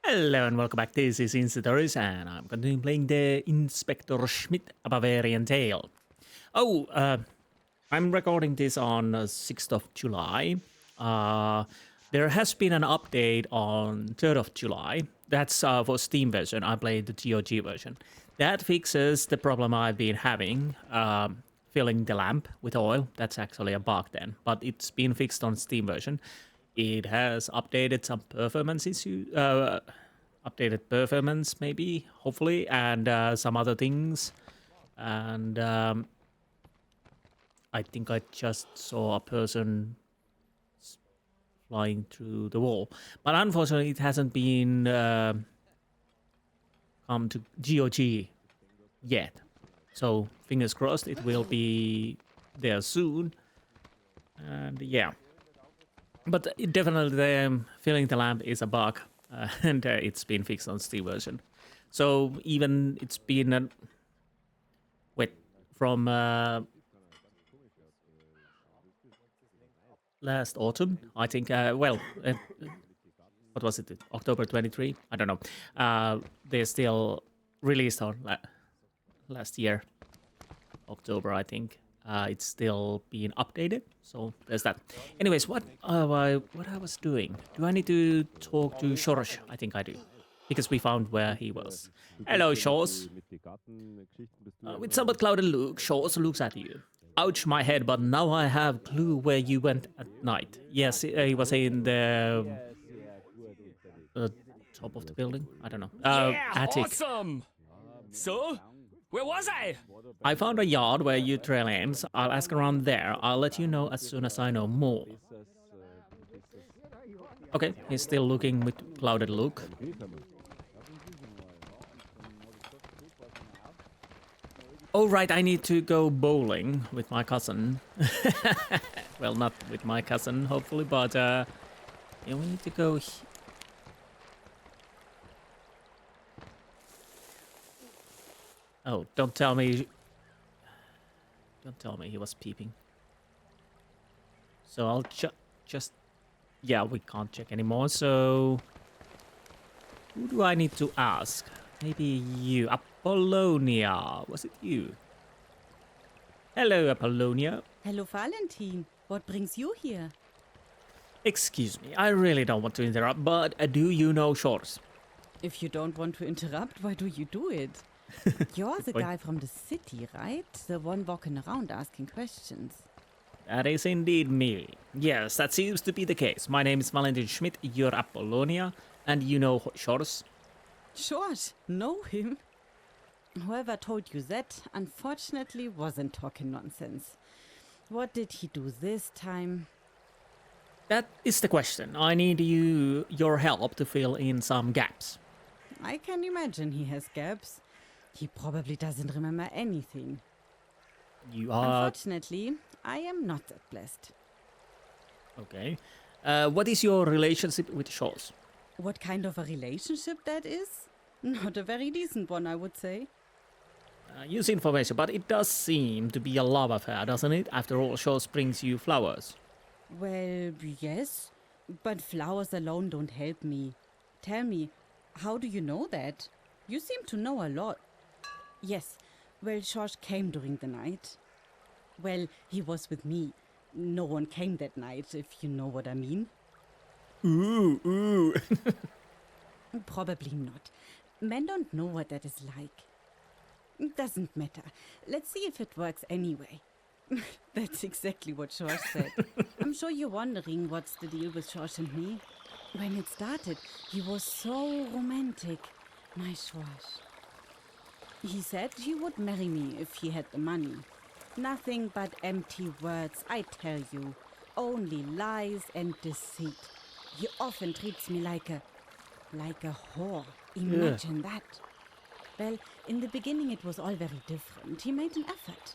Hello and welcome back. This is Insti and I'm continuing playing the Inspector Schmidt Bavarian Tale. I'm recording this on 6th of July. There has been an update on 3rd of July. That's for Steam version. I played the GOG version. That fixes the problem I've been having, filling the lamp with oil. That's actually a bug then, but it's been fixed on Steam version. It has updated some performance issues, updated performance maybe, hopefully, and some other things. And I think I just saw a person flying through the wall. But unfortunately, it hasn't been come to GOG yet. So fingers crossed it will be there soon. And yeah. But definitely filling the lamp is a bug, and it's been fixed on Steam version. So even it's been from last autumn, I think. What was it? October 23? I don't know. They still released on last year, October, I think. It's still being updated, so there's that. Anyways, what I was doing? Do I need to talk to Schorsch? I think I do, because we found where he was. Hello, Schorsch. With somewhat clouded look, Schorsch looks at you. Ouch, my head, but now I have clue where you went at night. Yes, he was in the top of the building. I don't know. Attic. Awesome! So, where was I? I found a yard where you trail ends. I'll ask around there. I'll let you know as soon as I know more. Okay, he's still looking with clouded look. Oh right, I need to go bowling with my cousin. Well, not with my cousin, hopefully, but yeah, we need to go. Oh, don't tell me. Don't tell me he was peeping. So I'll just... Yeah, we can't check anymore, so... Who do I need to ask? Maybe you. Apollonia. Was it you? Hello, Apollonia. Hello, Valentin. What brings you here? Excuse me, I really don't want to interrupt, but do you know Schorsch? If you don't want to interrupt, why do you do it? You're the guy from the city, right? The one walking around asking questions. That is indeed me. Yes, that seems to be the case. My name is Valentin Schmidt, you're Apollonia, and you know Schorsch? Schorsch, know him? Whoever told you that, unfortunately, wasn't talking nonsense. What did he do this time? That is the question. I need your help to fill in some gaps. I can imagine he has gaps. He probably doesn't remember anything. You are... Unfortunately, I am not that blessed. Okay. What is your relationship with Schorsch? What kind of a relationship that is? Not a very decent one, I would say. Use information, but it does seem to be a love affair, doesn't it? After all, Schorsch brings you flowers. Well, yes, but flowers alone don't help me. Tell me, how do you know that? You seem to know a lot. Yes, well, Schorsch came during the night. Well, he was with me. No one came that night, if you know what I mean. Ooh. Probably not. Men don't know what that is like. Doesn't matter. Let's see if it works anyway. That's exactly what Schorsch said. I'm sure you're wondering what's the deal with Schorsch and me. When it started, he was so romantic. My Schorsch. He said he would marry me if he had the money. Nothing but empty words, I tell you. Only lies and deceit. He often treats me like a whore. Imagine that. Well, in the beginning it was all very different. He made an effort.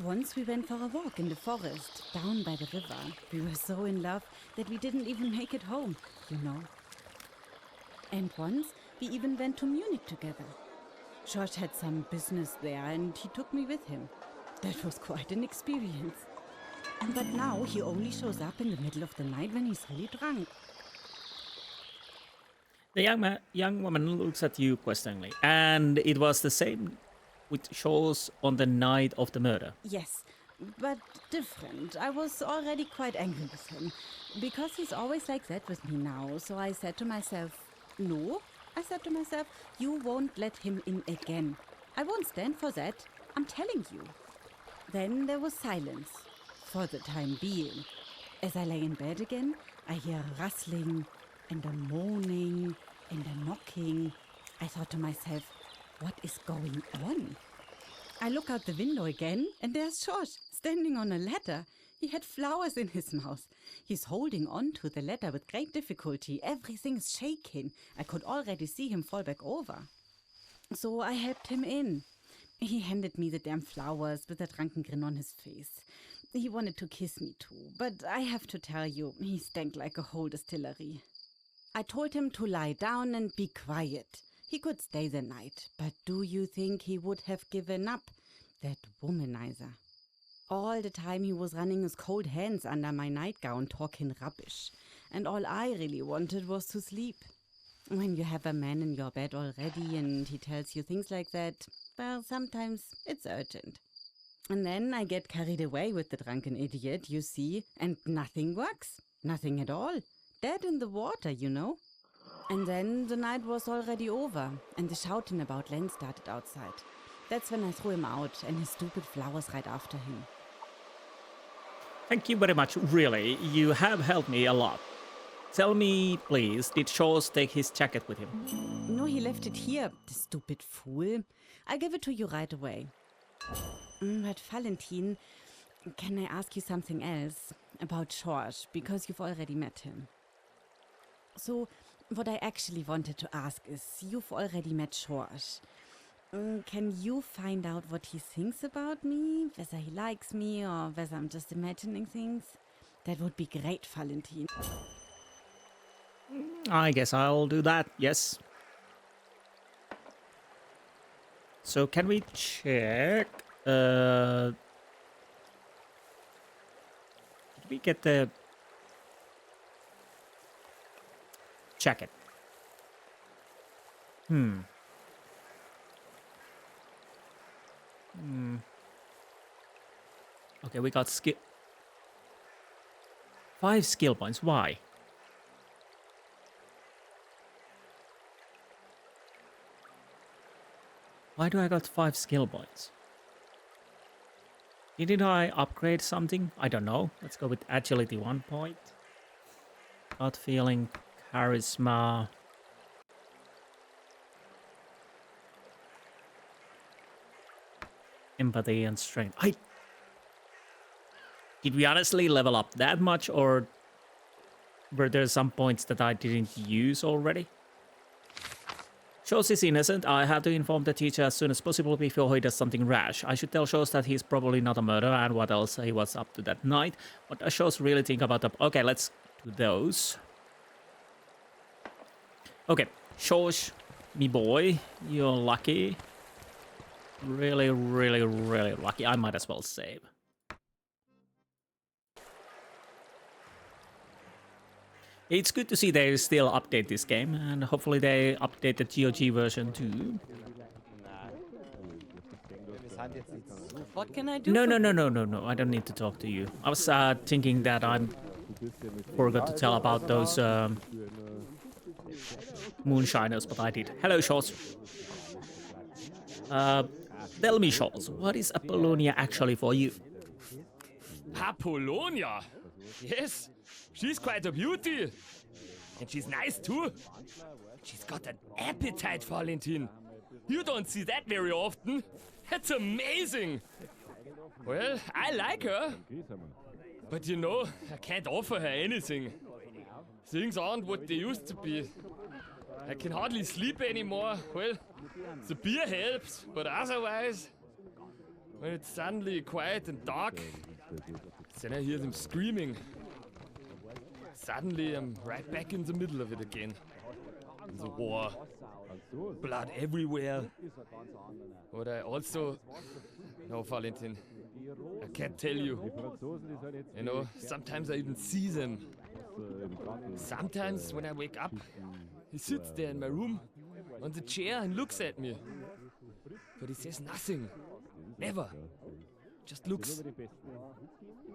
Once we went for a walk in the forest, down by the river. We were so in love that we didn't even make it home, you know. And once, we even went to Munich together. Schorsch had some business there and he took me with him. That was quite an experience. But now he only shows up in the middle of the night when he's really drunk. The young woman looks at you questioningly. And it was the same with Shaw's on the night of the murder. Yes, but different. I was already quite angry with him. Because he's always like that with me now. So I said to myself, no. I said to myself, you won't let him in again. I won't stand for that. I'm telling you. Then there was silence. For the time being. As I lay in bed again, I hear a rustling and a moaning and a knocking. I thought to myself, what is going on? I look out the window again, and there's George, standing on a ladder. He had flowers in his mouth. He's holding on to the ladder with great difficulty. Everything's shaking. I could already see him fall back over. So I helped him in. He handed me the damn flowers with a drunken grin on his face. He wanted to kiss me too, but I have to tell you, he stank like a whole distillery. I told him to lie down and be quiet. He could stay the night, but do you think he would have given up? That womanizer. All the time he was running his cold hands under my nightgown talking rubbish. And all I really wanted was to sleep. When you have a man in your bed already and he tells you things like that, well, sometimes it's urgent. And then I get carried away with the drunken idiot, you see, and nothing works. Nothing at all. Dead in the water, you know. And then the night was already over, and the shouting about Len started outside. That's when I threw him out, and his stupid flowers right after him. Thank you very much, really. You have helped me a lot. Tell me, please, did Shaw's take his jacket with him? No, he left it here, the stupid fool. I'll give it to you right away. But Valentin, can I ask you something else about George, because you've already met him? So, what I actually wanted to ask is, you've already met George. Can you find out what he thinks about me? Whether he likes me or whether I'm just imagining things? That would be great, Valentin. I guess I'll do that, yes. So can we check? Did we get the jacket? Okay, we got 5 skill points. Why? Why do I got 5 skill points? Didn't I upgrade something? I don't know. Let's go with agility 1 point. Gut feeling, charisma. Empathy and strength. Did we honestly level up that much, or were there some points that I didn't use already? Shos is innocent. I have to inform the teacher as soon as possible before he does something rash. I should tell Shos that he's probably not a murderer and what else he was up to that night. What does Shos really think about the... Okay, let's do those. Okay, Shos, me boy, you're lucky. Really, really, really lucky. I might as well save. It's good to see they still update this game, and hopefully they update the GOG version too. What can I do? No, I don't need to talk to you. I was thinking that I forgot to tell about those moonshiners, but I did. Hello, Shorts. Tell me, Shorts, what is Apollonia actually for you? Apollonia? Yes, she's quite a beauty. And she's nice too. She's got an appetite, Valentin. You don't see that very often. That's amazing. Well, I like her. But you know, I can't offer her anything. Things aren't what they used to be. I can hardly sleep anymore. Well, the beer helps, but otherwise, when it's suddenly quiet and dark, then I hear them screaming. Suddenly, I'm right back in the middle of it again. The war. Blood everywhere. But I also... No, Valentin. I can't tell you. You know, sometimes I even see them. Sometimes when I wake up, He sits there in my room on the chair and looks at me. But he says nothing. Never. Just looks.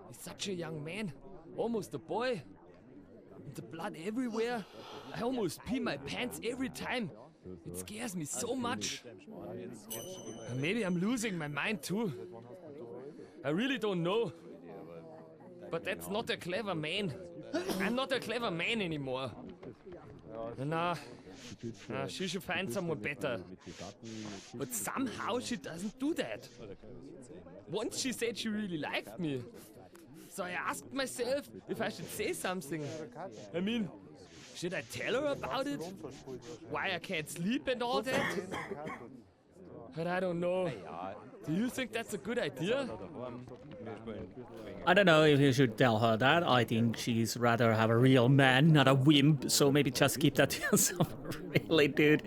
He's such a young man. Almost a boy. And the blood everywhere. I almost pee my pants every time. It scares me so much. And maybe I'm losing my mind too. I really don't know. But that's not a clever man. I'm not a clever man anymore. Nah, she should find someone better. But somehow she doesn't do that. Once she said she really liked me. So I asked myself if I should say something. I mean, should I tell her about it? Why I can't sleep and all that? But I don't know. Do you think that's a good idea? I don't know if you should tell her that. I think she's rather have a real man, not a wimp. So maybe just keep that to yourself. Really, dude.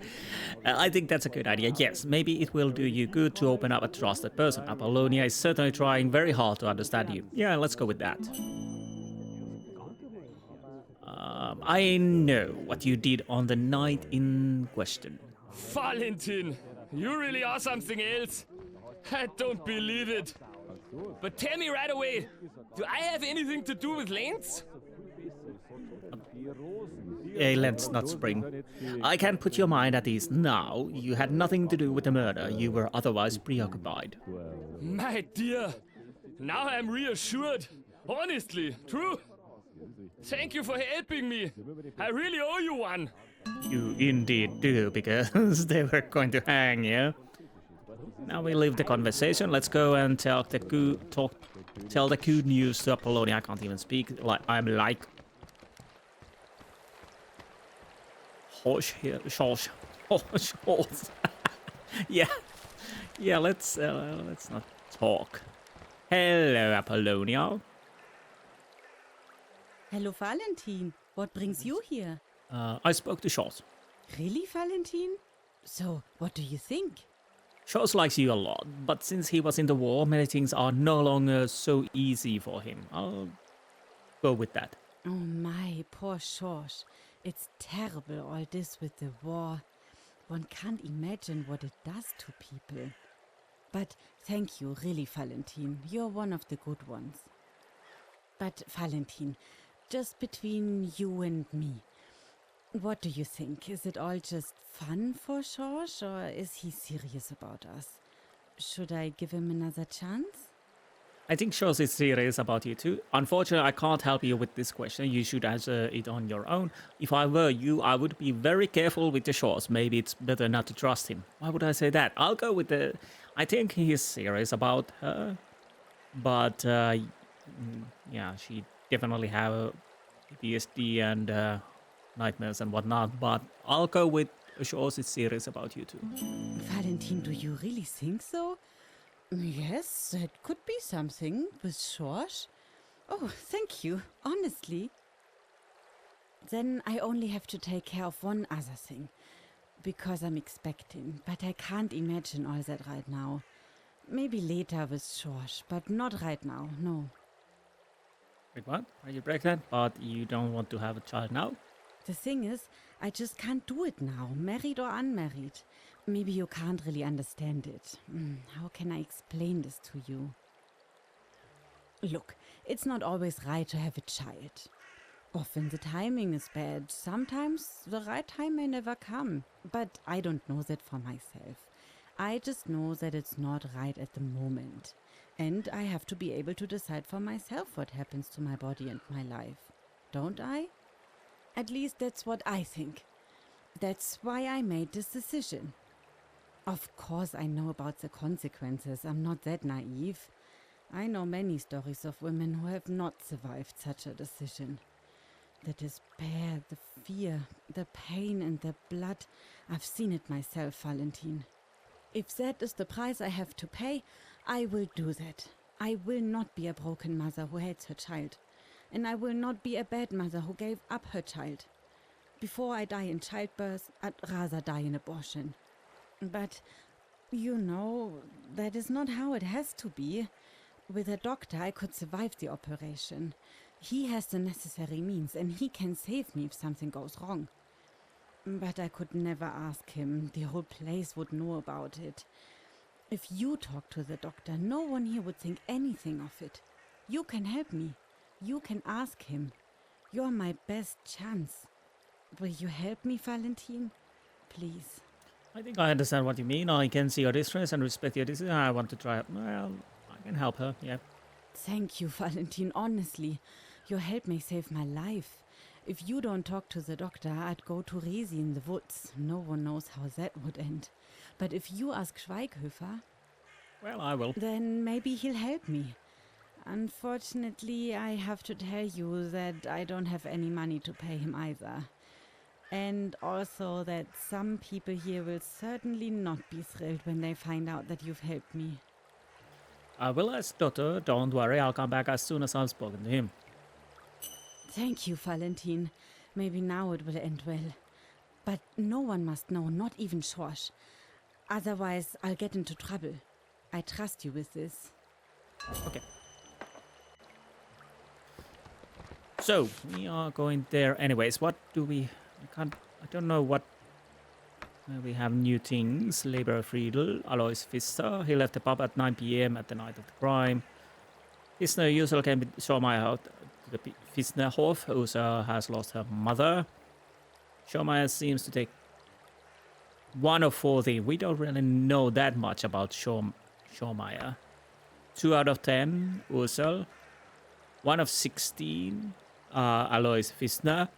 I think that's a good idea. Yes, maybe it will do you good to open up a trusted person. Apollonia is certainly trying very hard to understand you. Yeah, let's go with that. I know what you did on the night in question. Valentin, you really are something else. I don't believe it. But tell me right away, do I have anything to do with Lens? Lens, not Spring. I can put your mind at ease now. You had nothing to do with the murder. You were otherwise preoccupied. My dear, now I'm reassured. Honestly, true. Thank you for helping me. I really owe you one. You indeed do, because they were going to hang you. Now we leave the conversation. Let's go and tell the good news to Apollonia. I can't even speak. I'm like horse here. Horse. Yeah. Let's not talk. Hello, Apollonia. Hello, Valentin. What brings you here? I spoke to Shores. Really, Valentin? So, what do you think? Shores likes you a lot, but since he was in the war, many things are no longer so easy for him. I'll go with that. Oh my, poor George. It's terrible, all this with the war. One can't imagine what it does to people. But thank you, really, Valentin. You're one of the good ones. But, Valentin, just between you and me, what do you think? Is it all just fun for George, or is he serious about us? Should I give him another chance? I think Shores is serious about you too. Unfortunately, I can't help you with this question. You should answer it on your own. If I were you, I would be very careful with the Shores. Maybe it's better not to trust him. Why would I say that? I'll go with the... I think he is serious about her. But, yeah, she definitely have PTSD and nightmares and whatnot. But I'll go with Shores is serious about you too. Valentin, do you really think so? Yes, it could be something with George. Oh, thank you, honestly. Then I only have to take care of one other thing. Because I'm expecting, but I can't imagine all that right now. Maybe later with George, but not right now, no. Wait, what? Are you pregnant? But you don't want to have a child now? The thing is, I just can't do it now, married or unmarried. Maybe you can't really understand it. How can I explain this to you? Look, it's not always right to have a child. Often the timing is bad. Sometimes the right time may never come. But I don't know that for myself. I just know that it's not right at the moment. And I have to be able to decide for myself what happens to my body and my life. Don't I? At least that's what I think. That's why I made this decision. Of course I know about the consequences. I'm not that naive. I know many stories of women who have not survived such a decision. The despair, the fear, the pain and the blood. I've seen it myself, Valentin. If that is the price I have to pay, I will do that. I will not be a broken mother who hates her child. And I will not be a bad mother who gave up her child. Before I die in childbirth, I'd rather die in abortion. But, you know, that is not how it has to be. With a doctor, I could survive the operation. He has the necessary means, and he can save me if something goes wrong. But I could never ask him. The whole place would know about it. If you talk to the doctor, no one here would think anything of it. You can help me. You can ask him. You're my best chance. Will you help me, Valentin? Please. I think I understand what you mean. I can see your distress and respect your decision. I want to try. Well, I can help her, yeah. Thank you, Valentin, honestly. Your help may save my life. If you don't talk to the doctor, I'd go to Resi in the woods. No one knows how that would end. But if you ask Schweighöfer... Well, I will. Then maybe he'll help me. Unfortunately, I have to tell you that I don't have any money to pay him either. And also that some people here will certainly not be thrilled when they find out that you've helped me. I will ask Doctor. Don't worry, I'll come back as soon as I've spoken to him. Thank you, Valentin. Maybe now it will end well. But no one must know, not even Schorsch. Otherwise, I'll get into trouble. I trust you with this. Okay. So, we are going there anyways. What do we... I don't know what... we have new things. Laborer Friedl, Alois Sr. He left the pub at 9 p.m. at the night of the crime. Pfistner usually can be Schomeyer out to the Pfistner Hof, who has lost her mother. Schomeyer seems to take 1 of 4 things. We don't really know that much about Schomeyer. 2 out of 10, Ursel. 1 of 16, Alois Pfistner.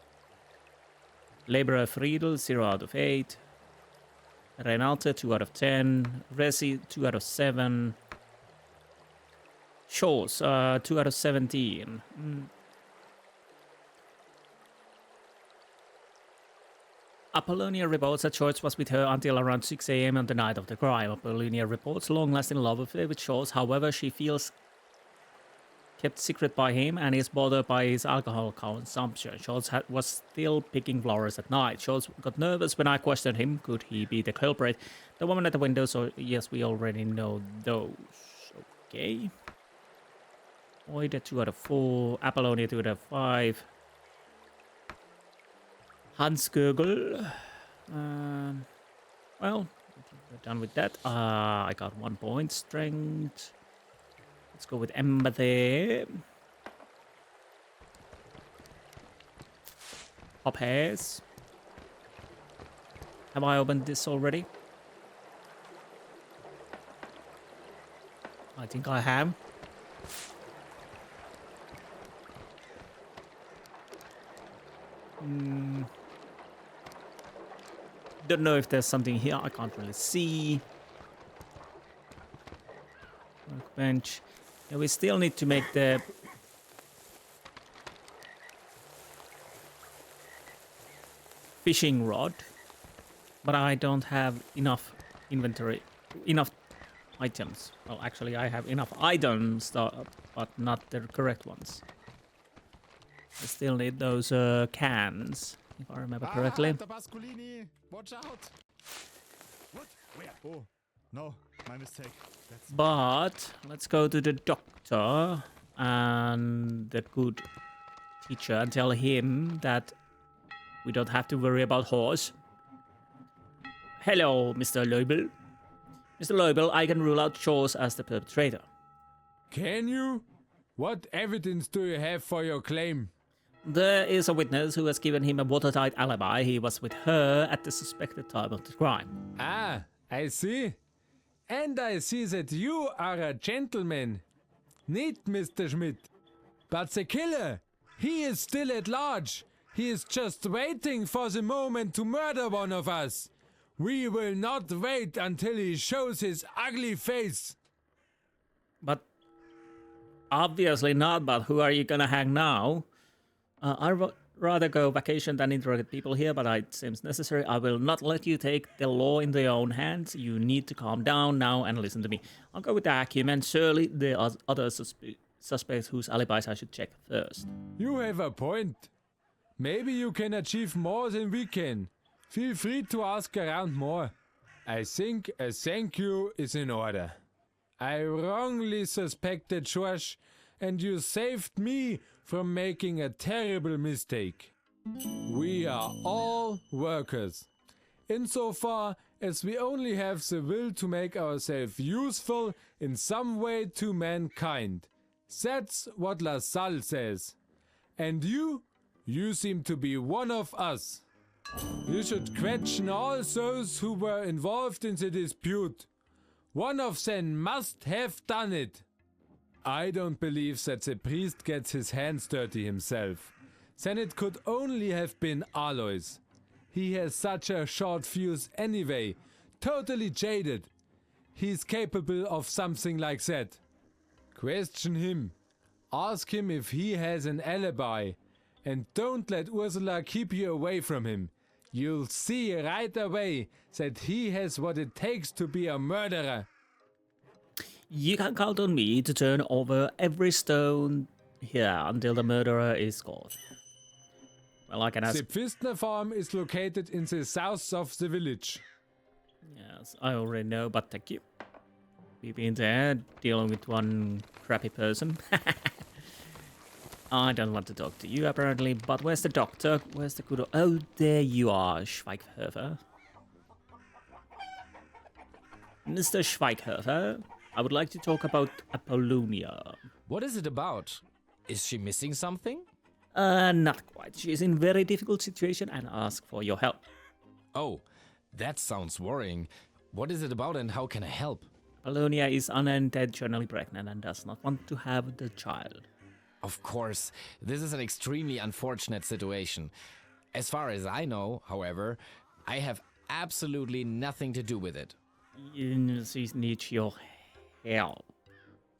Laborer Friedl, 0 out of 8. Renalte, 2 out of 10. Resi, 2 out of 7. Scholz, 2 out of 17. Apollonia reports that Scholz was with her until around 6 a.m. on the night of the crime. Apollonia reports long-lasting love affair with Scholz. However, she feels kept secret by him and is bothered by his alcohol consumption. Scholz was still picking flowers at night. Scholz got nervous when I questioned him. Could he be the culprit? The woman at the window, so yes, we already know those. Okay. Oida, 2 out of 4. Apollonia, 2 out of 5. Hans Gögel. Well, we're done with that. I got 1 point. Strength. Let's go with empathy. Hop hairs. Have I opened this already? I think I have. Don't know if there's something here. I can't really see. Workbench. Yeah, we still need to make the fishing rod, but I don't have enough inventory, enough items. Well, actually, I have enough items, but not the correct ones. I still need those cans, if I remember correctly. Watch out! What? Where? Oh, no, my mistake. But let's go to the doctor and the good teacher and tell him that we don't have to worry about horse. Hello, Mr. Leubel. Mr. Leubel, I can rule out Scholz as the perpetrator. Can you? What evidence do you have for your claim? There is a witness who has given him a watertight alibi. He was with her at the suspected time of the crime. Ah, I see. And I see that you are a gentleman. Neat, Mr. Schmidt. But the killer, he is still at large. He is just waiting for the moment to murder one of us. We will not wait until he shows his ugly face. But obviously not, but who are you gonna hang now? I'd rather go vacation than interrogate people here, but it seems necessary. I will not let you take the law into your own hands. You need to calm down now and listen to me. I'll go with the acumen. Surely there are other suspects whose alibis I should check first. You have a point. Maybe you can achieve more than we can. Feel free to ask around more. I think a thank you is in order. I wrongly suspected Schorsch, and you saved me from making a terrible mistake. We are all workers. Insofar as we only have the will to make ourselves useful in some way to mankind. That's what La Salle says. And you seem to be one of us. You should question all those who were involved in the dispute. One of them must have done it. I don't believe that the priest gets his hands dirty himself. Then it could only have been Alois. He has such a short fuse anyway, totally jaded. He's capable of something like that. Question him. Ask him if he has an alibi. And don't let Ursula keep you away from him. You'll see right away that he has what it takes to be a murderer. You can count on me to turn over every stone here until the murderer is caught. Well, I can ask... The Pfistner farm is located in the south of the village. Yes, I already know, but thank you. We've been there dealing with one crappy person. I don't want to talk to you, apparently, but where's the doctor? Where's the good... Oh, there you are, Schweighofer. Mr. Schweighofer, I would like to talk about Apollonia. What is it about? Is she missing something? Not quite. She is in very difficult situation and asks for your help. Oh, that sounds worrying. What is it about and how can I help? Apollonia is unintentionally pregnant and does not want to have the child. Of course, this is an extremely unfortunate situation. As far as I know, however, I have absolutely nothing to do with it. She needs your help.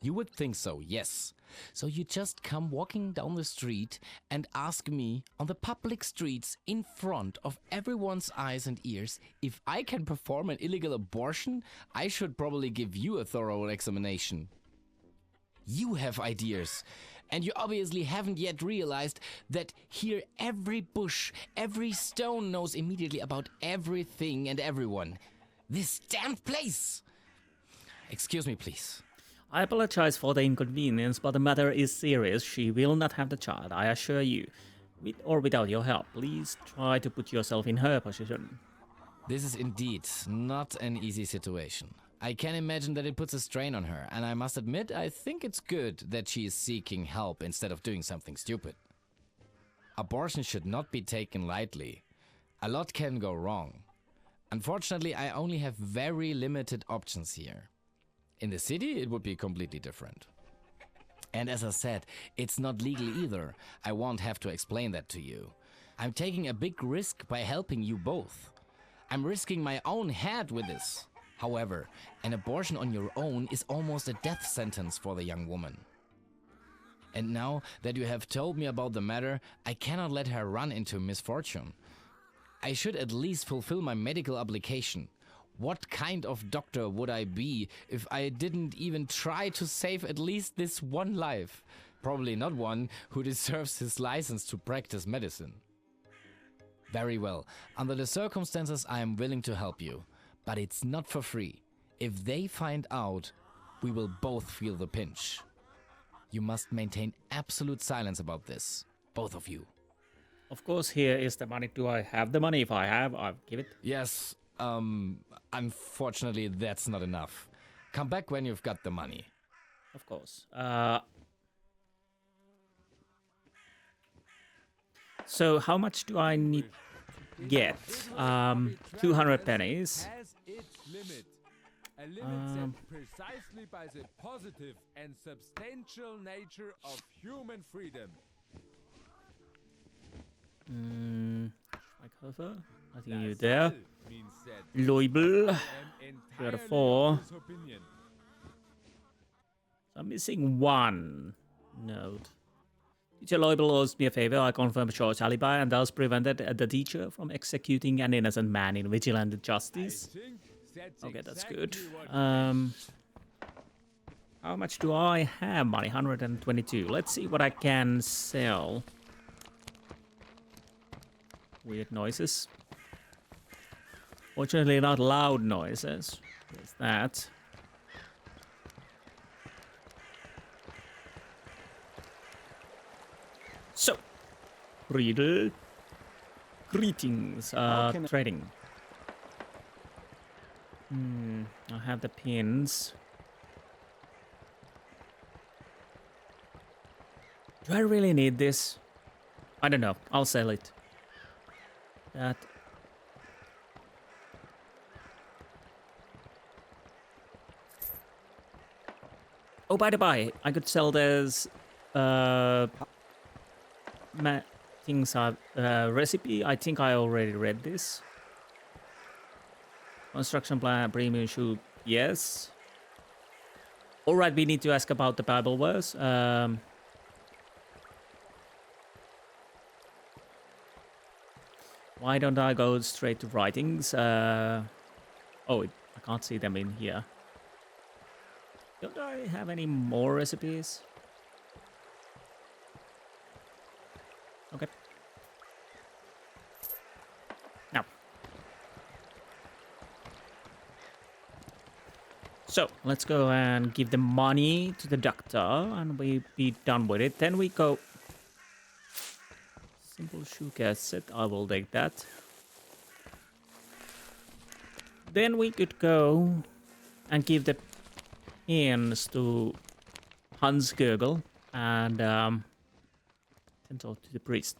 You would think so, yes. So you just come walking down the street and ask me on the public streets in front of everyone's eyes and ears if I can perform an illegal abortion? I should probably give you a thorough examination. You have ideas. And you obviously haven't yet realized that here every bush, every stone knows immediately about everything and everyone. This damned place! Excuse me, please. I apologize for the inconvenience, but the matter is serious. She will not have the child, I assure you. With or without your help, please try to put yourself in her position. This is indeed not an easy situation. I can imagine that it puts a strain on her, and I must admit, I think it's good that she is seeking help instead of doing something stupid. Abortion should not be taken lightly. A lot can go wrong. Unfortunately, I only have very limited options here. In the city, it would be completely different. And as I said, it's not legal either. I won't have to explain that to you. I'm taking a big risk by helping you both. I'm risking my own head with this. However, an abortion on your own is almost a death sentence for the young woman. And now that you have told me about the matter, I cannot let her run into misfortune. I should at least fulfill my medical obligation. What kind of doctor would I be if I didn't even try to save at least this one life? Probably not one who deserves his license to practice medicine. Very well. Under the circumstances, I am willing to help you. But it's not for free. If they find out, we will both feel the pinch. You must maintain absolute silence about this. Both of you. Of course, here is the money. Do I have the money? If I have, I'll give it. Yes, unfortunately, that's not enough. Come back when you've got the money. Of course. So how much do I need to get? 200 pennies. Has its limit. A limit set precisely by the positive and substantial nature of human freedom. Schweighofer, I think you're there. Leubel, 34. I'm missing one note. Teacher Leubel owes me a favor. I confirm Short's alibi and thus prevented the teacher from executing an innocent man in vigilante justice. Okay, that's good. How much do I have money? 122. Let's see what I can sell. Weird noises. Fortunately, not loud noises. There's that. So, Friedl Greetings, trading. I have the pins. Do I really need this? I don't know. I'll sell it. That. Oh, by the by, I could sell this things recipe. I think I already read this. Construction plan, premium shoe, yes. All right, we need to ask about the Bible verse. Why don't I go straight to writings? I can't see them in here. Don't I have any more recipes? Okay. Now. So, let's go and give the money to the doctor and we be done with it. Then we go... Simple shoe cassette, I will take that. Then we could go and give the pins to Hans Gurgel and then talk to the priest.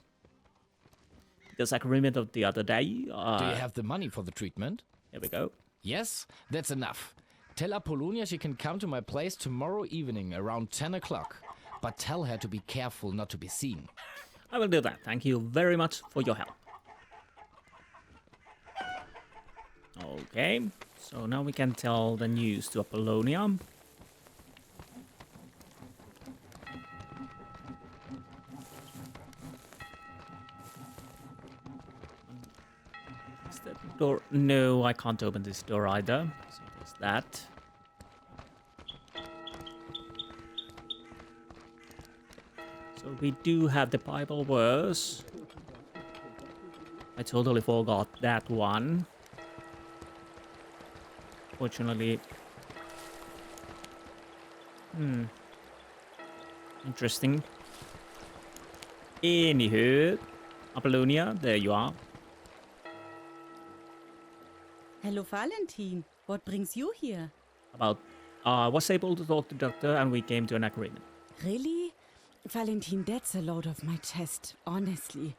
Because I can remember the other day. Do you have the money for the treatment? Here we go. Yes, that's enough. Tell Apollonia she can come to my place tomorrow evening around 10 o'clock. But tell her to be careful not to be seen. I will do that. Thank you very much for your help. Okay, so now we can tell the news to Apollonia. Is that door? No, I can't open this door either. So there's that. So we do have the Bible verse. I totally forgot that one. Fortunately. Interesting. Anywho, Apollonia, there you are. Hello, Valentin. What brings you here? I was able to talk to the doctor and we came to an agreement. Really? Valentin, that's a load off my chest, honestly.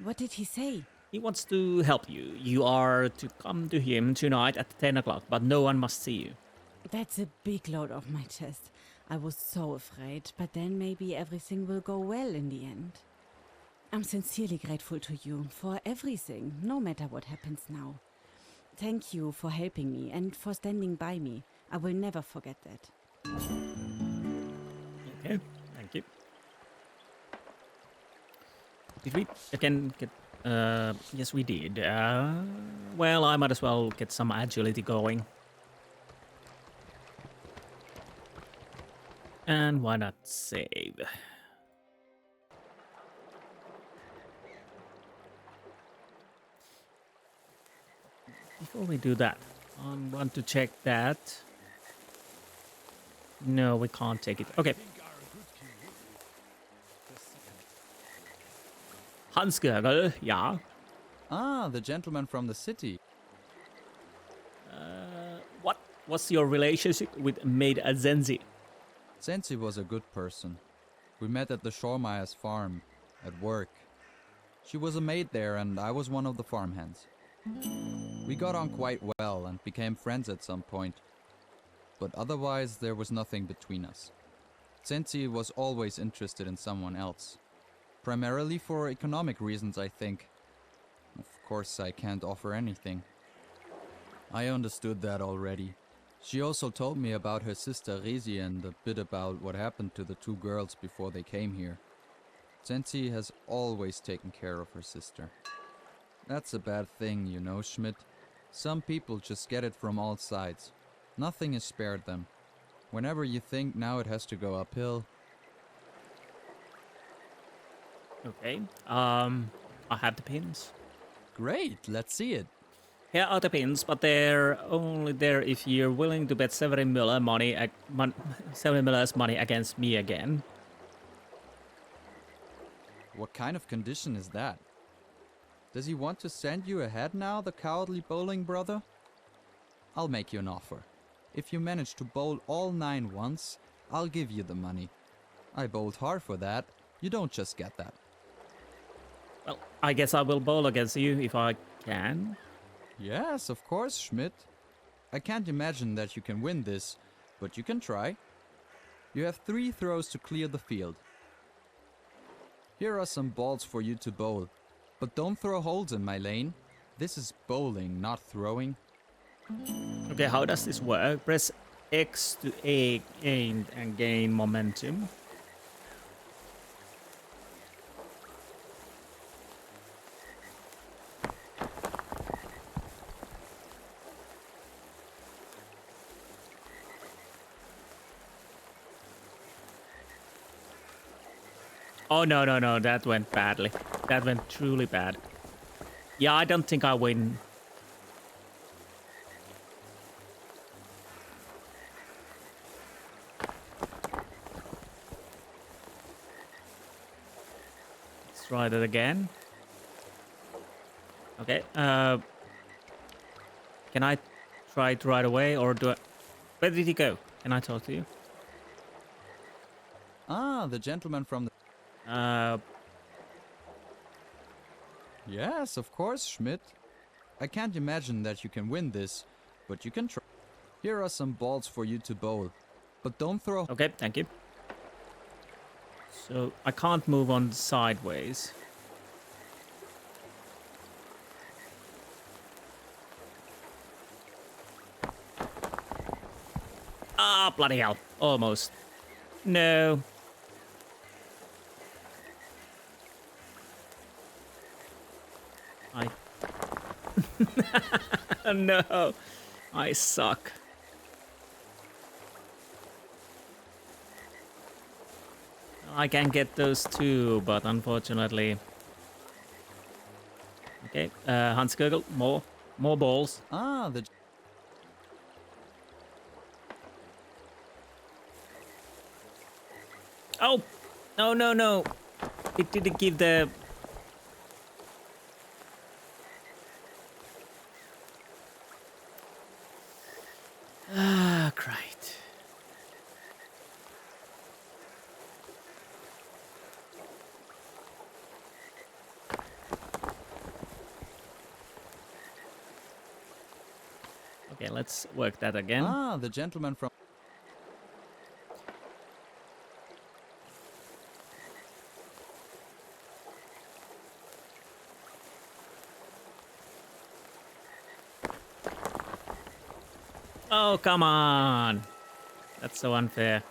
What did he say? He wants to help you. You are to come to him tonight at 10 o'clock, but no one must see you. That's a big load off my chest. I was so afraid, but then maybe everything will go well in the end. I'm sincerely grateful to you for everything, no matter what happens now. Thank you for helping me and for standing by me. I will never forget that. Okay, thank you. Did we again get... yes we did. Well, I might as well get some agility going. And why not save? Before we do that, I want to check that. No, we can't take it. Okay. Hans Gergel, yeah. Ah, the gentleman from the city. What was your relationship with Maid Zenzi? Sensi was a good person. We met at the Schormeyer's farm, at work. She was a maid there and I was one of the farmhands. We got on quite well and became friends at some point. But otherwise there was nothing between us. Sensi was always interested in someone else. Primarily for economic reasons, I think. Of course, I can't offer anything. I understood that already. She also told me about her sister Rezi and a bit about what happened to the two girls before they came here. Sensi has always taken care of her sister. That's a bad thing, you know, Schmidt. Some people just get it from all sides. Nothing is spared them. Whenever you think now it has to go uphill. Okay. I have the pins. Great, let's see it. Here are the pins, but they're only there if you're willing to bet Severin Miller's money against me again. What kind of condition is that? Does he want to send you ahead now, the cowardly bowling brother? I'll make you an offer. If you manage to bowl all 9 once, I'll give you the money. I bowled hard for that. You don't just get that. Well, I guess I will bowl against you if I can. Yes, of course, Schmidt. I can't imagine that you can win this, but you can try. You have 3 throws to clear the field. Here are some balls for you to bowl. But don't throw holes in my lane. This is bowling, not throwing. Okay, how does this work? Press X to aim and gain momentum. Oh, no, no, no, that went badly. That went truly bad. Yeah, I don't think I win. Let's try that again. Okay, can I try it right away, or do I... Where did he go? Can I talk to you? Ah, the gentleman from the... Yes, of course, Schmidt. I can't imagine that you can win this, but you can try. Here are some balls for you to bowl, but don't throw... Okay, thank you. So, I can't move on sideways. Ah, bloody hell. Almost. No. No, I suck. I can get those too, but unfortunately. Okay, Hans Gurgel, more balls. Ah, the... Oh, no, no, no. It didn't give the... Ah, great. Okay, let's work that again. Ah, the gentleman from... Oh, come on. That's so unfair.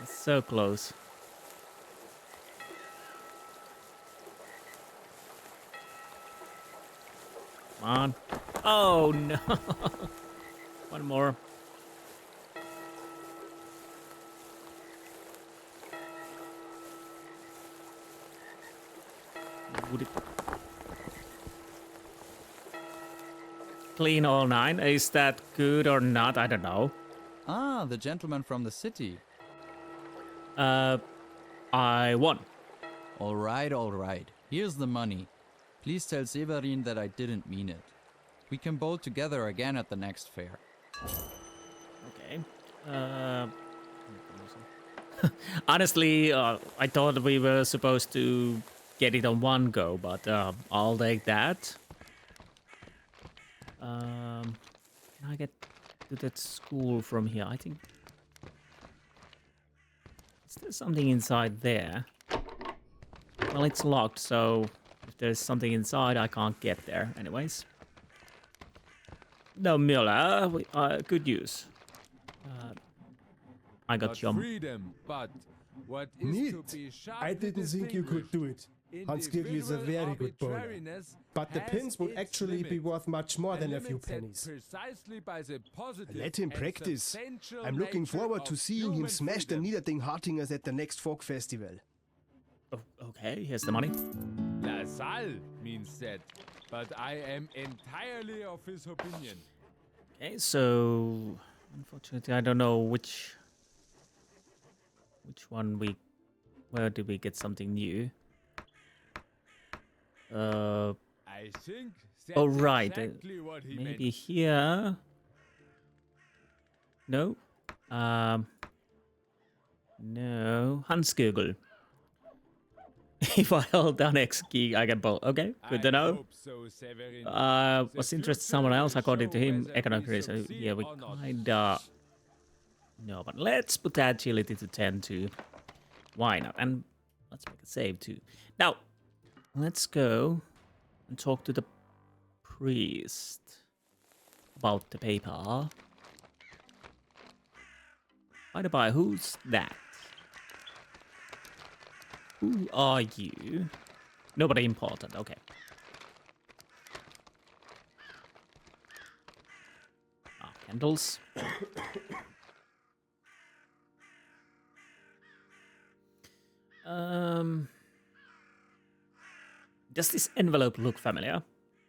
It's so close. Come on. Oh, no. One more. Would it... Clean all 9. Is that good or not? I don't know. Ah, the gentleman from the city. I won. All right. Here's the money. Please tell Severin that I didn't mean it. We can bowl together again at the next fair. Okay. Honestly, I thought we were supposed to get it on one go, but I'll take that. Can I get to that school from here? I think... Is there something inside there? Well, it's locked, so if there's something inside, I can't get there anyways. No, Müller, good news. I got jump. Freedom, but what is Neat. to be sharp I didn't think you could do it. Hans Gürgel is a very good bowler. arbitrariness But the has pins would its actually be limits. worth much more than a few limits set pennies. precisely by the positive Let him and practice. substantial I'm looking nature forward to of seeing him human smash the freedom. Niederding Hartingers at the next folk festival. Oh, okay, here's the money. La Salle means that, but I am entirely of his opinion. Okay, so unfortunately, I don't know which one we... Where did we get something new? I think that's Oh, right. exactly what he Maybe here. No. No. Handskugel. If I hold down X key, I get both. Okay, good to know. hope so, Severin. Was interested someone else, according to him. Economic so yeah, we kinda. No, but let's put that agility to 10 too. Why not? And let's make a save too. Now, let's go and talk to the priest about the paper. By the by, who's that? Who are you? Nobody important, okay. Ah, candles. Does this envelope look familiar?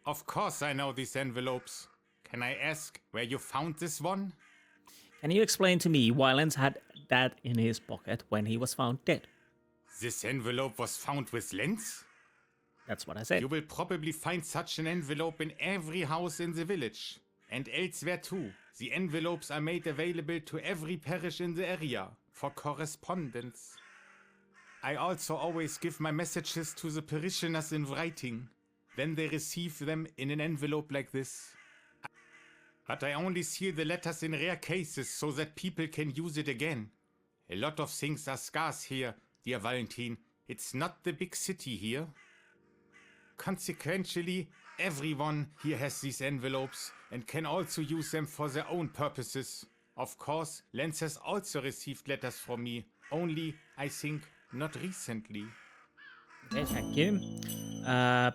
Of course I know these envelopes. Can I ask where you found this one? Can you explain to me why Lenz had that in his pocket when he was found dead? This envelope was found with Lenz? That's what I said. You will probably find such an envelope in every house in the village. And elsewhere too. The envelopes are made available to every parish in the area for correspondence. I also always give my messages to the parishioners in writing. Then they receive them in an envelope like this. But I only seal the letters in rare cases so that people can use it again. A lot of things are scarce here, dear Valentin. It's not the big city here. Consequently, everyone here has these envelopes and can also use them for their own purposes. Of course, Lenz has also received letters from me, only, I think, not recently. Okay, thank you. I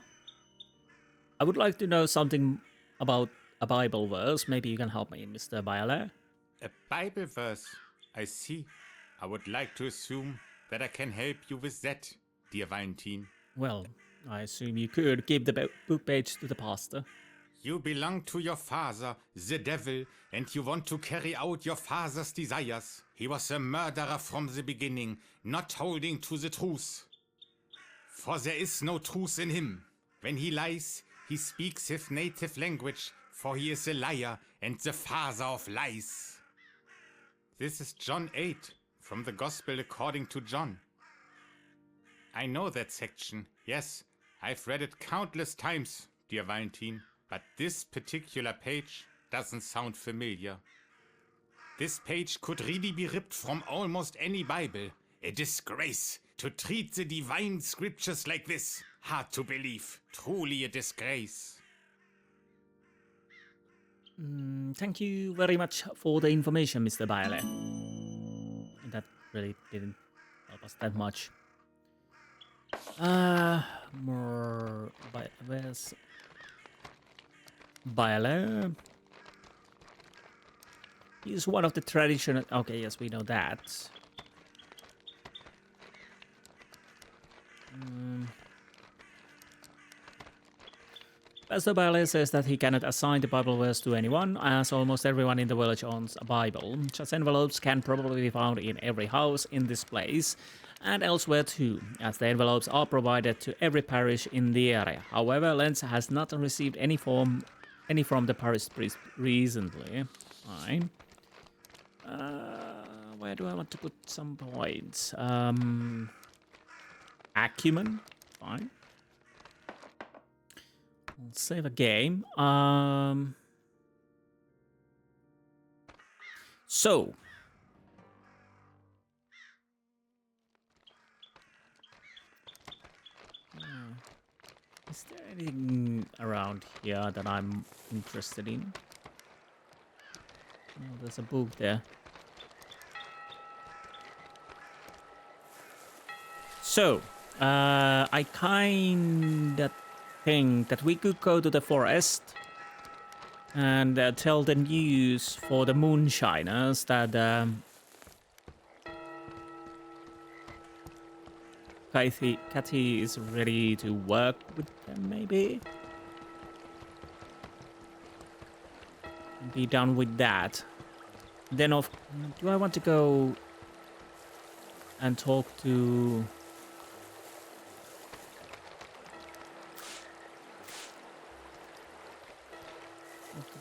would like to know something about a Bible verse. Maybe you can help me, Mr. Byler. A Bible verse? I see. I would like to assume that I can help you with that, dear Valentin. Well, I assume you could give the book page to the pastor. You belong to your father, the devil, and you want to carry out your father's desires. He was a murderer from the beginning, not holding to the truth. For there is no truth in him. When he lies, he speaks his native language, for he is a liar and the father of lies. This is John 8, from the Gospel according to John. I know that section, yes, I've read it countless times, dear Valentin. But this particular page doesn't sound familiar. This page could really be ripped from almost any Bible. A disgrace to treat the divine scriptures like this. Hard to believe. Truly a disgrace. Thank you very much for the information, Mr. Byler. That really didn't help us that much. More... Where's... Byler. He's one of the traditional... Okay, yes, we know that. Pastor Byler says that he cannot assign the Bible verse to anyone, as almost everyone in the village owns a Bible. Such envelopes can probably be found in every house in this place, and elsewhere too, as the envelopes are provided to every parish in the area. However, Lenz has not received any from the parish priest recently. Fine. Where do I want to put some points? Acumen. Fine. I'll save a game. So. Is there anything around here that I'm interested in? Oh, there's a book there. So, I kinda think that we could go to the forest and tell the news for the moonshiners that Cathy is ready to work with them, maybe? Be done with that. Then, do I want to go and talk to...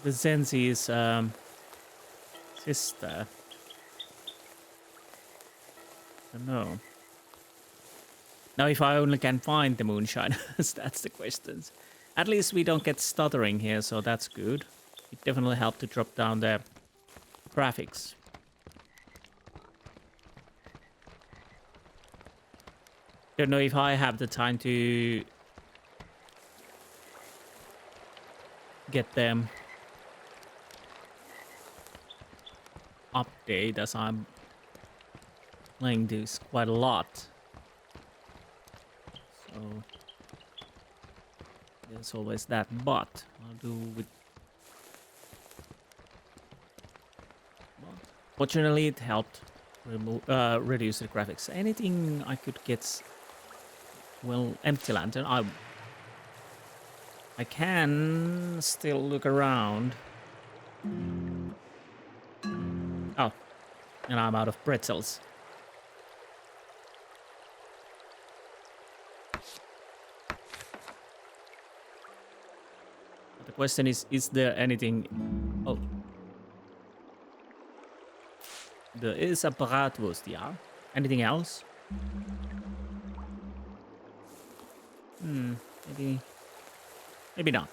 The Zenzi's sister. I don't know. Now, if I only can find the moonshiners, that's the question. At least we don't get stuttering here, so that's good. It definitely helped to drop down the graphics. Don't know if I have the time to get them update as I'm playing this quite a lot. So there's always that, but I'll do with. Fortunately, it helped reduce the graphics. Anything I could get. Well, empty lantern. I can still look around. Oh, and I'm out of pretzels. But the question is there anything? Oh, there is a bratwurst, yeah. Anything else? Maybe not.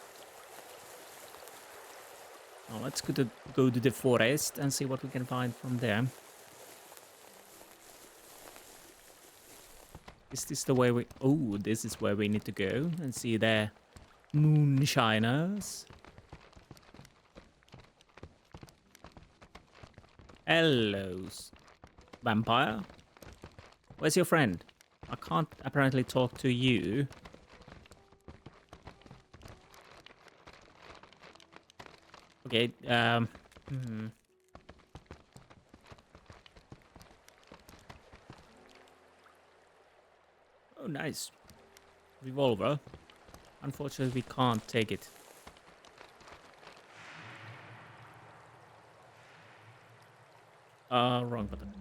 Now let's go to the forest and see what we can find from there. Is this the way we... Oh, this is where we need to go and see the moonshiners. Hello, vampire. Where's your friend? I can't apparently talk to you. Okay, Oh, nice. Revolver. Unfortunately, we can't take it. Wrong button.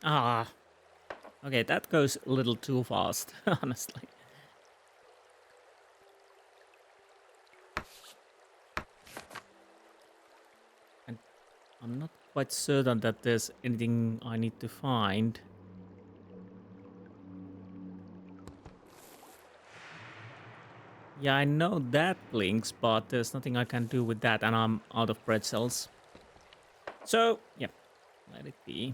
Ah. Okay, that goes a little too fast, honestly. And I'm not quite certain that there's anything I need to find. Yeah, I know that blinks, but there's nothing I can do with that, and I'm out of pretzels. So, yeah, let it be.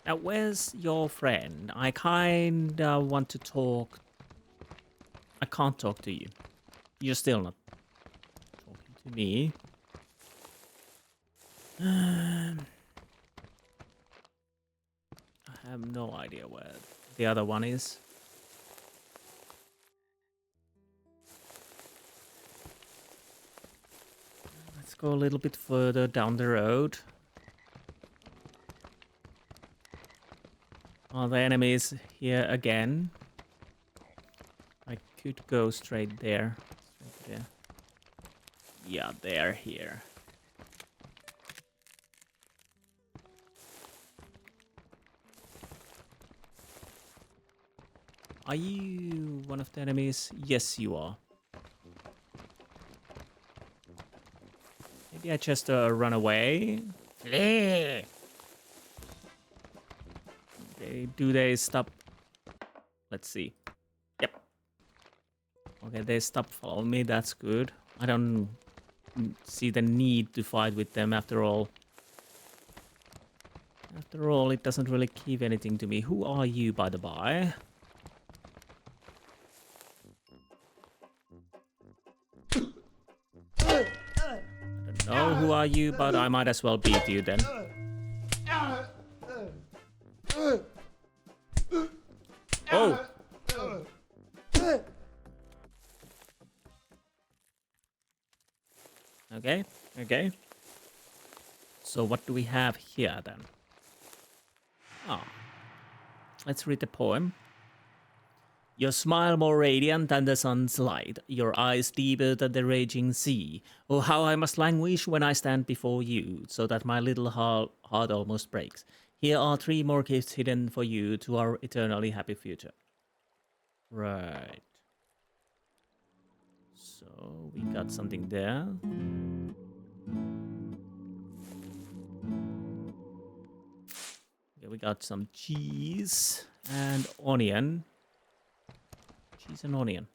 Now, where's your friend? I kinda want to talk. I can't talk to you. You're still not talking to me. I have no idea where the other one is. Let's go a little bit further down the road. Are the enemies here again? I could go straight there. Straight there. Yeah, they're here. Are you one of the enemies? Yes, you are. Maybe I just run away. Flee! Okay, do they stop? Let's see. Yep. Okay, they stop following me. That's good. I don't see the need to fight with them after all. After all, it doesn't really give anything to me. Who are you, by the by? I don't know who are you, but I might as well beat you then. Oh! Okay, okay. So what do we have here then? Oh. Let's read the poem. Your smile more radiant than the sun's light, your eyes deeper than the raging sea. Oh, how I must languish when I stand before you, so that my little heart almost breaks. Here are 3 more gifts hidden for you to our eternally happy future. Right. So, we got something there. Okay, we got some cheese and onion. Cheese and onion.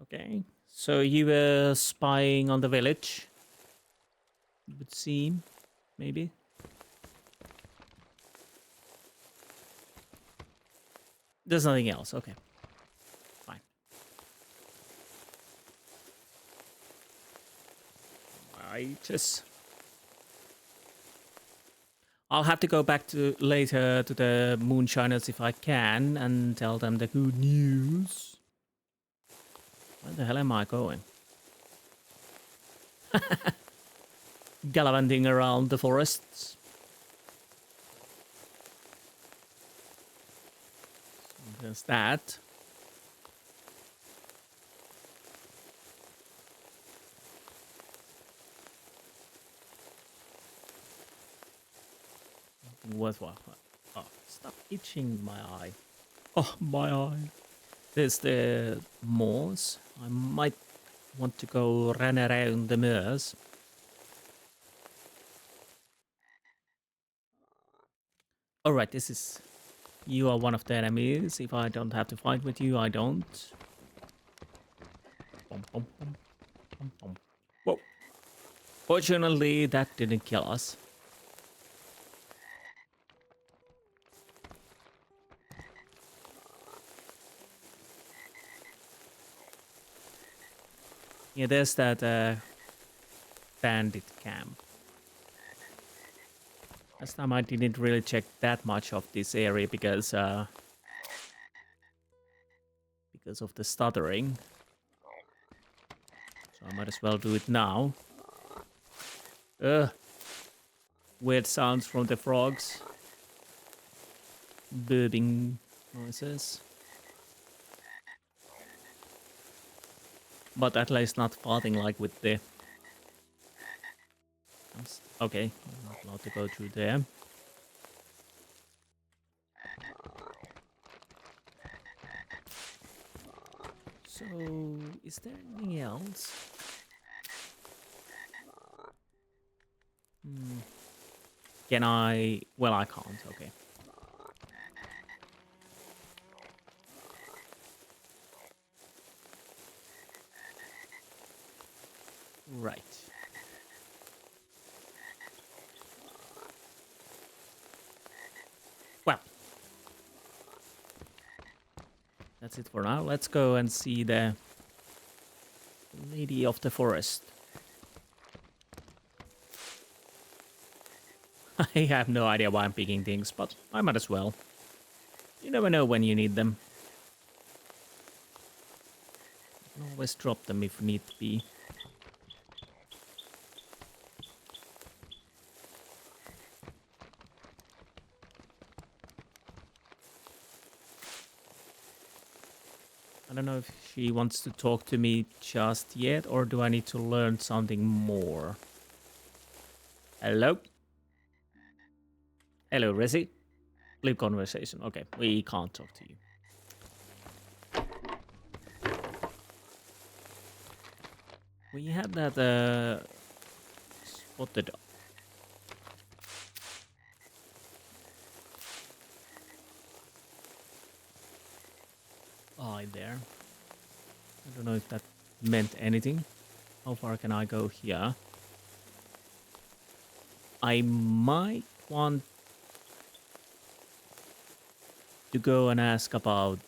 Okay, so you were spying on the village. It would seem, maybe. There's nothing else. Okay, fine. I'll have to go back to later to the Moonshiners if I can and tell them the good news. Where the hell am I going? Gallivanting around the forests. So there's that. Worthwhile. Oh, stop itching my eye. Oh, my eye. There's the moors. I might want to go run around the moors. Alright, this is... You are one of the enemies. If I don't have to fight with you, I don't. Bum, bum, bum, bum, bum. Whoa. Fortunately, that didn't kill us. Yeah, there's that bandit camp. Last time I didn't really check that much of this area because of the stuttering. So I might as well do it now. Weird sounds from the frogs. Burping noises. But at least not farting like with the... Okay, I'm not allowed to go through there. So, is there anything else? Can I... Well, I can't, okay. Right. Well. That's it for now. Let's go and see the Lady of the Forest. I have no idea why I'm picking things, but I might as well. You never know when you need them. You can always drop them if need be. I don't know if she wants to talk to me just yet, or do I need to learn something more? Hello? Hello, Resi. Leave conversation. Okay, we can't talk to you. We have that spotted eye there. I don't know if that meant anything. How far can I go here? I might want to go and ask about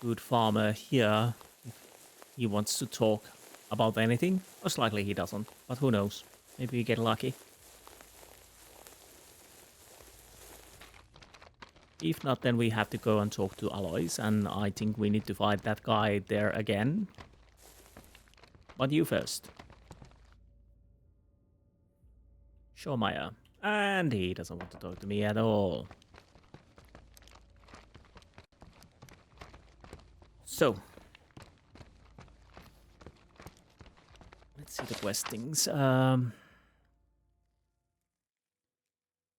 good farmer here if he wants to talk about anything. Most likely he doesn't, but who knows? Maybe we get lucky. If not, then we have to go and talk to Alois, and I think we need to fight that guy there again. But you first. Schomeier. And he doesn't want to talk to me at all. So. Let's see the questings.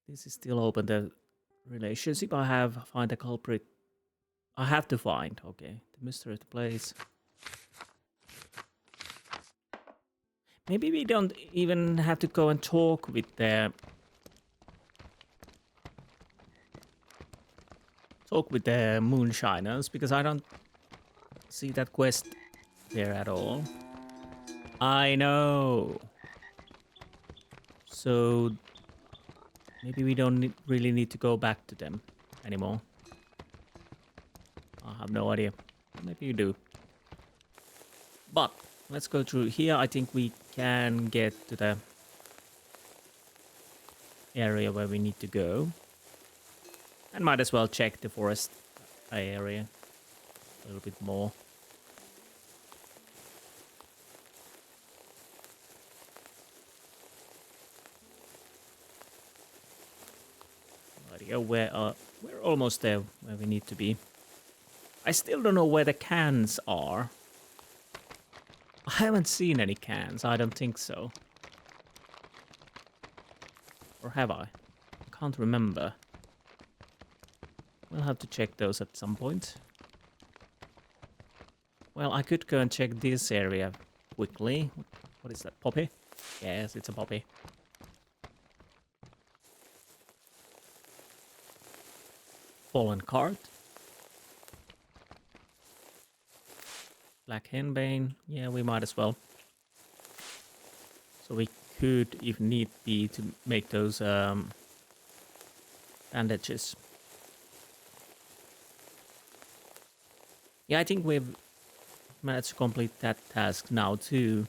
This is still open. The relationship I have, find the culprit. I have to find. Okay. The mystery of the place. Maybe we don't even have to go and talk with the moonshiners, because I don't see that quest there at all. I know. So maybe we don't really need to go back to them anymore. I have no idea. Maybe you do. But let's go through here. I think we can get to the area where we need to go. And might as well check the forest area a little bit more. Rightio, we're almost there where we need to be. I still don't know where the cans are. I haven't seen any cans, I don't think so. Or have I? I can't remember. We'll have to check those at some point. Well, I could go and check this area quickly. What is that, poppy? Yes, it's a poppy. Fallen cart. Black henbane. Yeah, we might as well. So we could, if need be, to make those bandages. Yeah, I think we've managed to complete that task now too.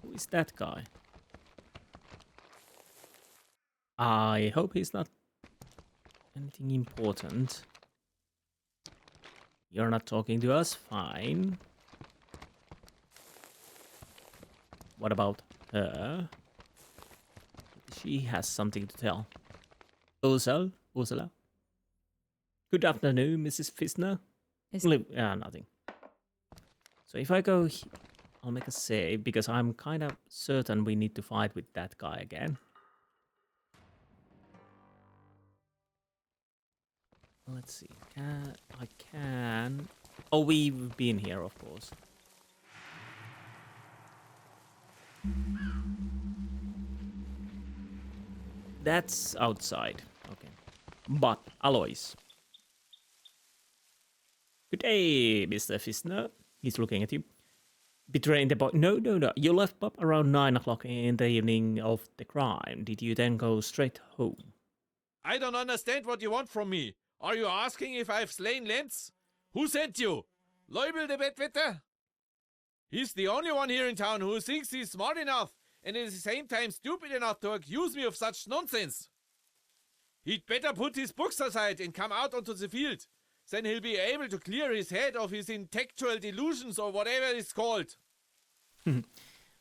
Who is that guy? I hope he's not anything important. You're not talking to us? Fine. What about her? She has something to tell. Ursula? Good afternoon, Mrs. Pfistner. Nothing. So if I go, I'll make a save, because I'm kind of certain we need to fight with that guy again. Let's see. I can. Oh, we've been here, of course. That's outside. Okay. But Alois. Good day, Mr. Pfistner. He's looking at you. Betraying the boy. No. You left Bob around 9 o'clock in the evening of the crime. Did you then go straight home? I don't understand what you want from me. Are you asking if I've slain Lenz? Who sent you? Leubel the Bettwetter? He's the only one here in town who thinks he's smart enough and at the same time stupid enough to accuse me of such nonsense. He'd better put his books aside and come out onto the field. Then he'll be able to clear his head of his intellectual delusions or whatever it's called.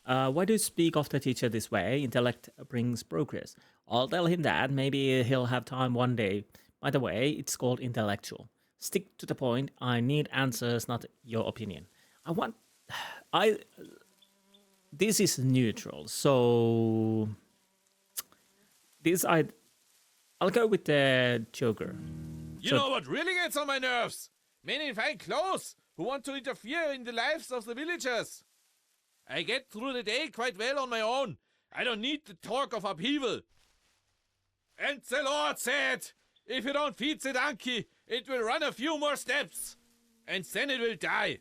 Why do you speak of the teacher this way? Intellect brings progress. I'll tell him that. Maybe he'll have time one day. By the way, it's called intellectual. Stick to the point. I need answers, not your opinion. This is neutral, so I'll go with the Joker. You know what really gets on my nerves? Men in fine clothes who want to interfere in the lives of the villagers. I get through the day quite well on my own. I don't need the talk of upheaval. And the Lord said, if you don't feed the donkey, it will run a few more steps, and then it will die.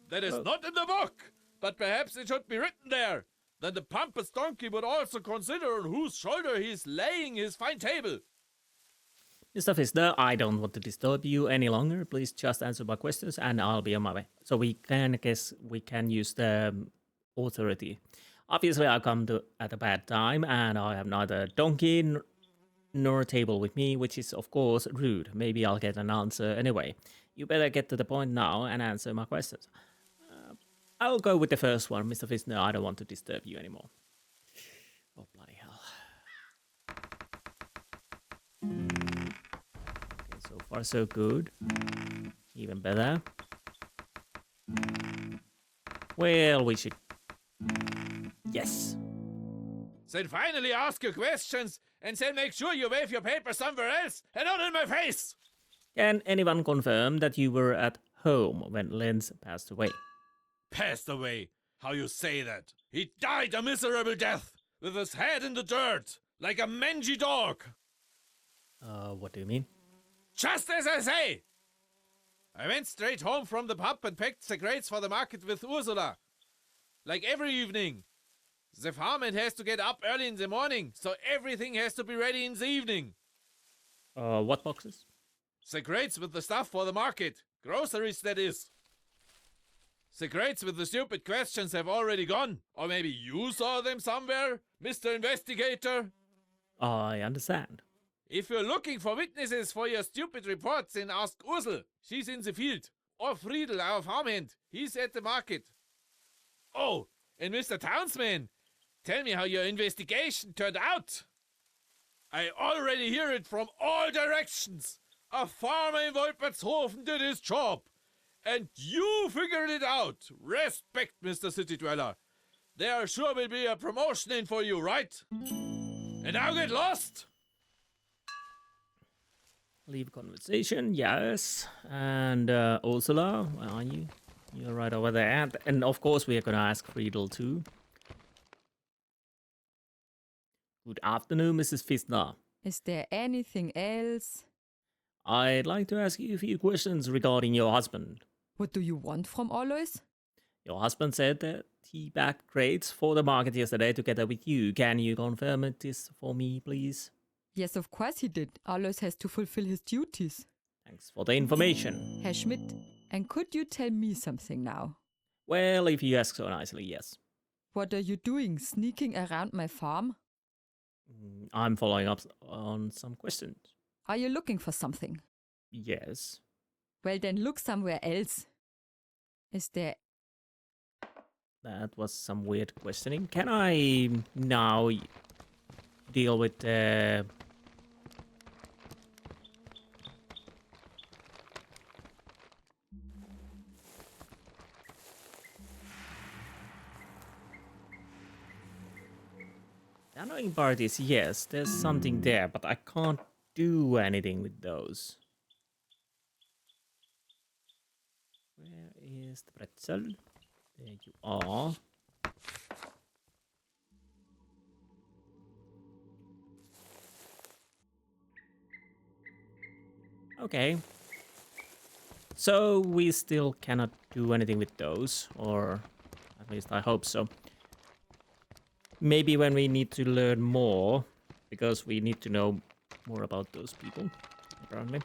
That is not in the book, but perhaps it should be written there. Then the pompous donkey would also consider on whose shoulder he is laying his fine table. Mr. Pfistner, I don't want to disturb you any longer. Please just answer my questions and I'll be on my way. So we can use the authority. Obviously, I come at a bad time and I have neither donkey nor table with me, which is of course rude. Maybe I'll get an answer anyway. You better get to the point now and answer my questions. I'll go with the first one, Mr. Pfistner. I don't want to disturb you anymore. Oh, bloody hell. Okay, so far so good. Even better. Well, we should... Yes. Then finally ask your questions, and then make sure you wave your paper somewhere else, and not in my face! Can anyone confirm that you were at home when Lenz passed away? Passed away. How you say that? He died a miserable death, with his head in the dirt, like a mangy dog. What do you mean? Just as I say! I went straight home from the pub and packed the crates for the market with Ursula. Like every evening. The farmhand has to get up early in the morning, so everything has to be ready in the evening. What boxes? The crates with the stuff for the market. Groceries, that is. The crates with the stupid questions have already gone. Or maybe you saw them somewhere, Mr. Investigator? I understand. If you're looking for witnesses for your stupid reports, then ask Ursel. She's in the field. Or Friedl, our farmhand. He's at the market. Oh, and Mr. Townsman, tell me how your investigation turned out. I already hear it from all directions. A farmer in Wolpertshofen did his job. And you figured it out. Respect, Mr. City Dweller. There sure will be a promotion in for you, right? And now get lost! Leave conversation, yes. And Ursula, where are you? You're right over there. And of course we are gonna ask Friedl too. Good afternoon, Mrs. Pfistner. Is there anything else? I'd like to ask you a few questions regarding your husband. What do you want from Alois? Your husband said that he backed crates for the market yesterday together with you. Can you confirm this for me, please? Yes, of course he did. Alois has to fulfill his duties. Thanks for the information. Herr Schmidt, and could you tell me something now? Well, if you ask so nicely, yes. What are you doing, sneaking around my farm? I'm following up on some questions. Are you looking for something? Yes. Well, then look somewhere else. Is there... That was some weird questioning. Can I now deal with the... The annoying part is, yes, there's something there, but I can't do anything with those. Where is the pretzel? There you are. Okay. So we still cannot do anything with those, or at least I hope so. Maybe when we need to learn more, because we need to know more about those people, apparently.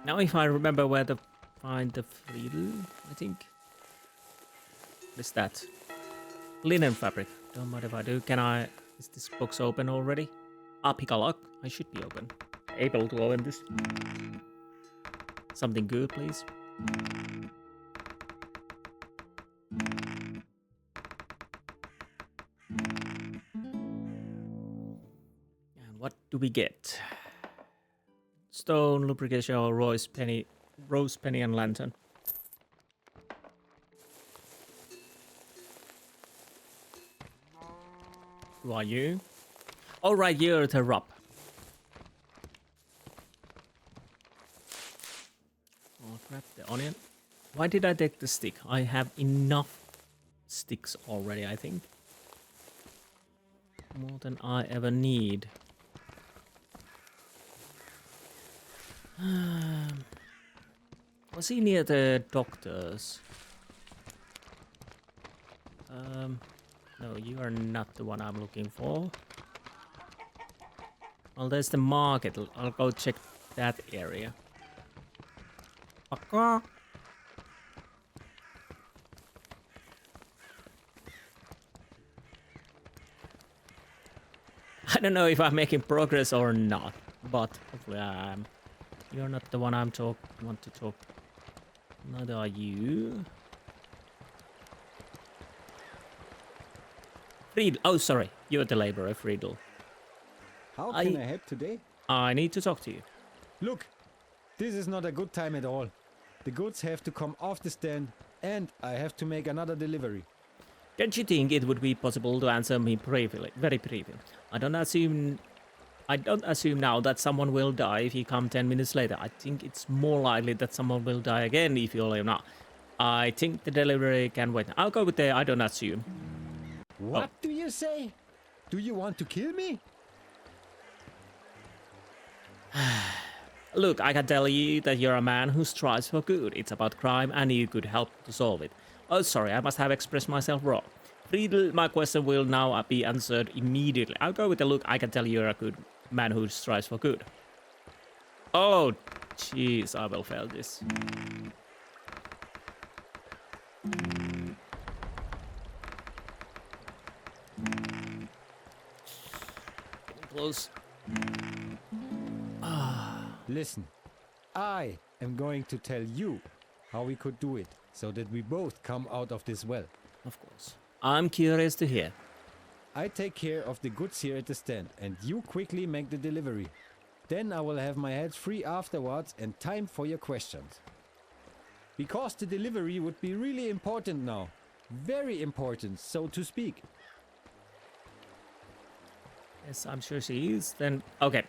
Now if I remember where to find the Friedl, I think. What is that? Linen fabric. Don't mind if I do. Can I... Is this box open already? Pick a lock. I should be open. Able to open this. Something good, please. And what do we get? Stone, lubrication, or rose penny, and lantern. Who are you? Oh, right, you're the Rob. Oh, crap, the onion. Why did I take the stick? I have enough sticks already, I think. More than I ever need. Was he near the doctors? No, you are not the one I'm looking for. Well, there's the market. I'll go check that area. I don't know if I'm making progress or not, but hopefully I am. You're not the one want to talk. Neither are you. Friedl. Oh, sorry. You're the laborer, Friedl. How can I help today? I need to talk to you. Look, this is not a good time at all. The goods have to come off the stand, and I have to make another delivery. Don't you think it would be possible to answer me briefly, very briefly? I don't assume now that someone will die if you come 10 minutes later. I think it's more likely that someone will die again if you leave now. I think the delivery can wait. I'll go with the I don't assume. What do you say? Do you want to kill me? Look, I can tell you that you're a man who strives for good. It's about crime and you could help to solve it. Oh, sorry, I must have expressed myself wrong. Friedl, my question will now be answered immediately. I'll go with the look. I can tell you're a good man who strives for good. Oh, jeez, I will fail this. Getting close. Listen, I am going to tell you how we could do it, so that we both come out of this well. Of course. I'm curious to hear. I take care of the goods here at the stand, and you quickly make the delivery. Then I will have my head free afterwards and time for your questions. Because the delivery would be really important now. Very important, so to speak. Yes, I'm sure she is. Then, okay.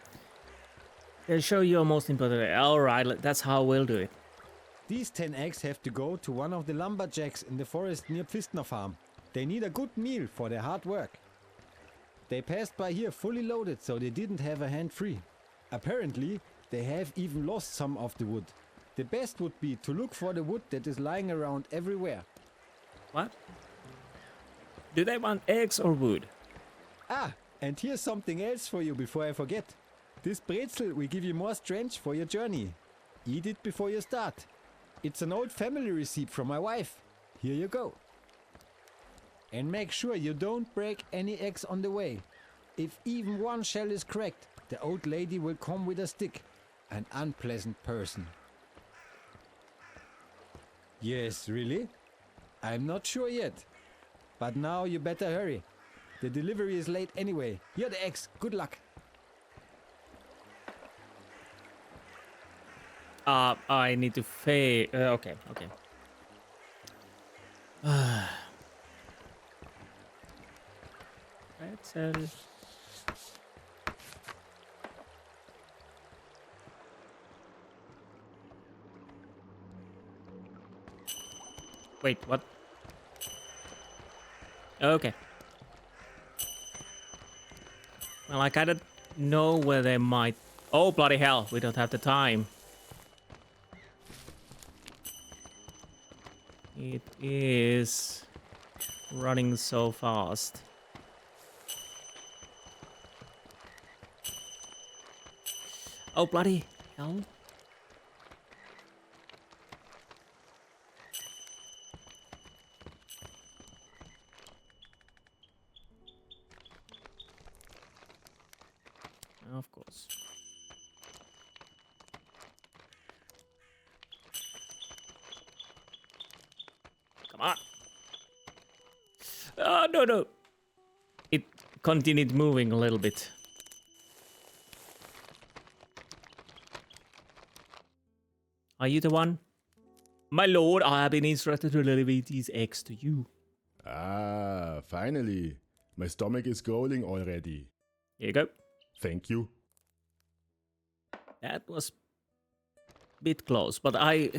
They'll show you most importantly. Alright, that's how we'll do it. These 10 eggs have to go to one of the lumberjacks in the forest near Pfistner farm. They need a good meal for their hard work. They passed by here fully loaded, so they didn't have a hand free. Apparently, they have even lost some of the wood. The best would be to look for the wood that is lying around everywhere. What? Do they want eggs or wood? Ah, and here's something else for you before I forget. This pretzel will give you more strength for your journey. Eat it before you start. It's an old family receipt from my wife. Here you go. And make sure you don't break any eggs on the way. If even one shell is cracked, the old lady will come with a stick. An unpleasant person. Yes, really? I'm not sure yet. But now you better hurry. The delivery is late anyway. Here are the eggs. Good luck. I need to fade. Okay. Pretzel. Wait, what? Okay. Well, I kind of know where they might... Oh, bloody hell, we don't have the time. It is running so fast. Oh, bloody hell. Of course. Come on. Oh, no. It continued moving a little bit. Are you the one? My lord, I have been instructed to deliver these eggs to you. Ah, finally. My stomach is growling already. Here you go. Thank you. That was a bit close, but I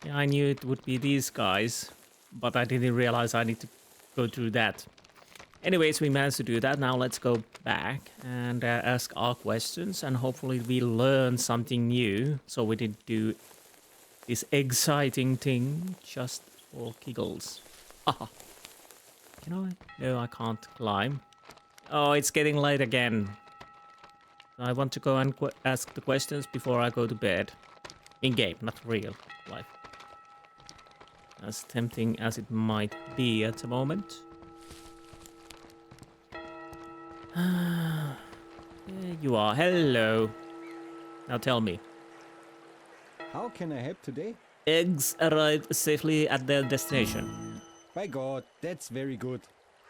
knew it would be these guys, but I didn't realize I need to go through that. Anyways, we managed to do that. Now let's go back and ask our questions, and hopefully we learn something new, so we didn't do this exciting thing just for giggles. Haha. Can I? No, I can't climb. Oh, it's getting late again. I want to go and ask the questions before I go to bed. In game, not real life. As tempting as it might be at the moment. There you are. Hello. Now tell me, How can I help today? Eggs arrived safely at their destination. By God, that's very good.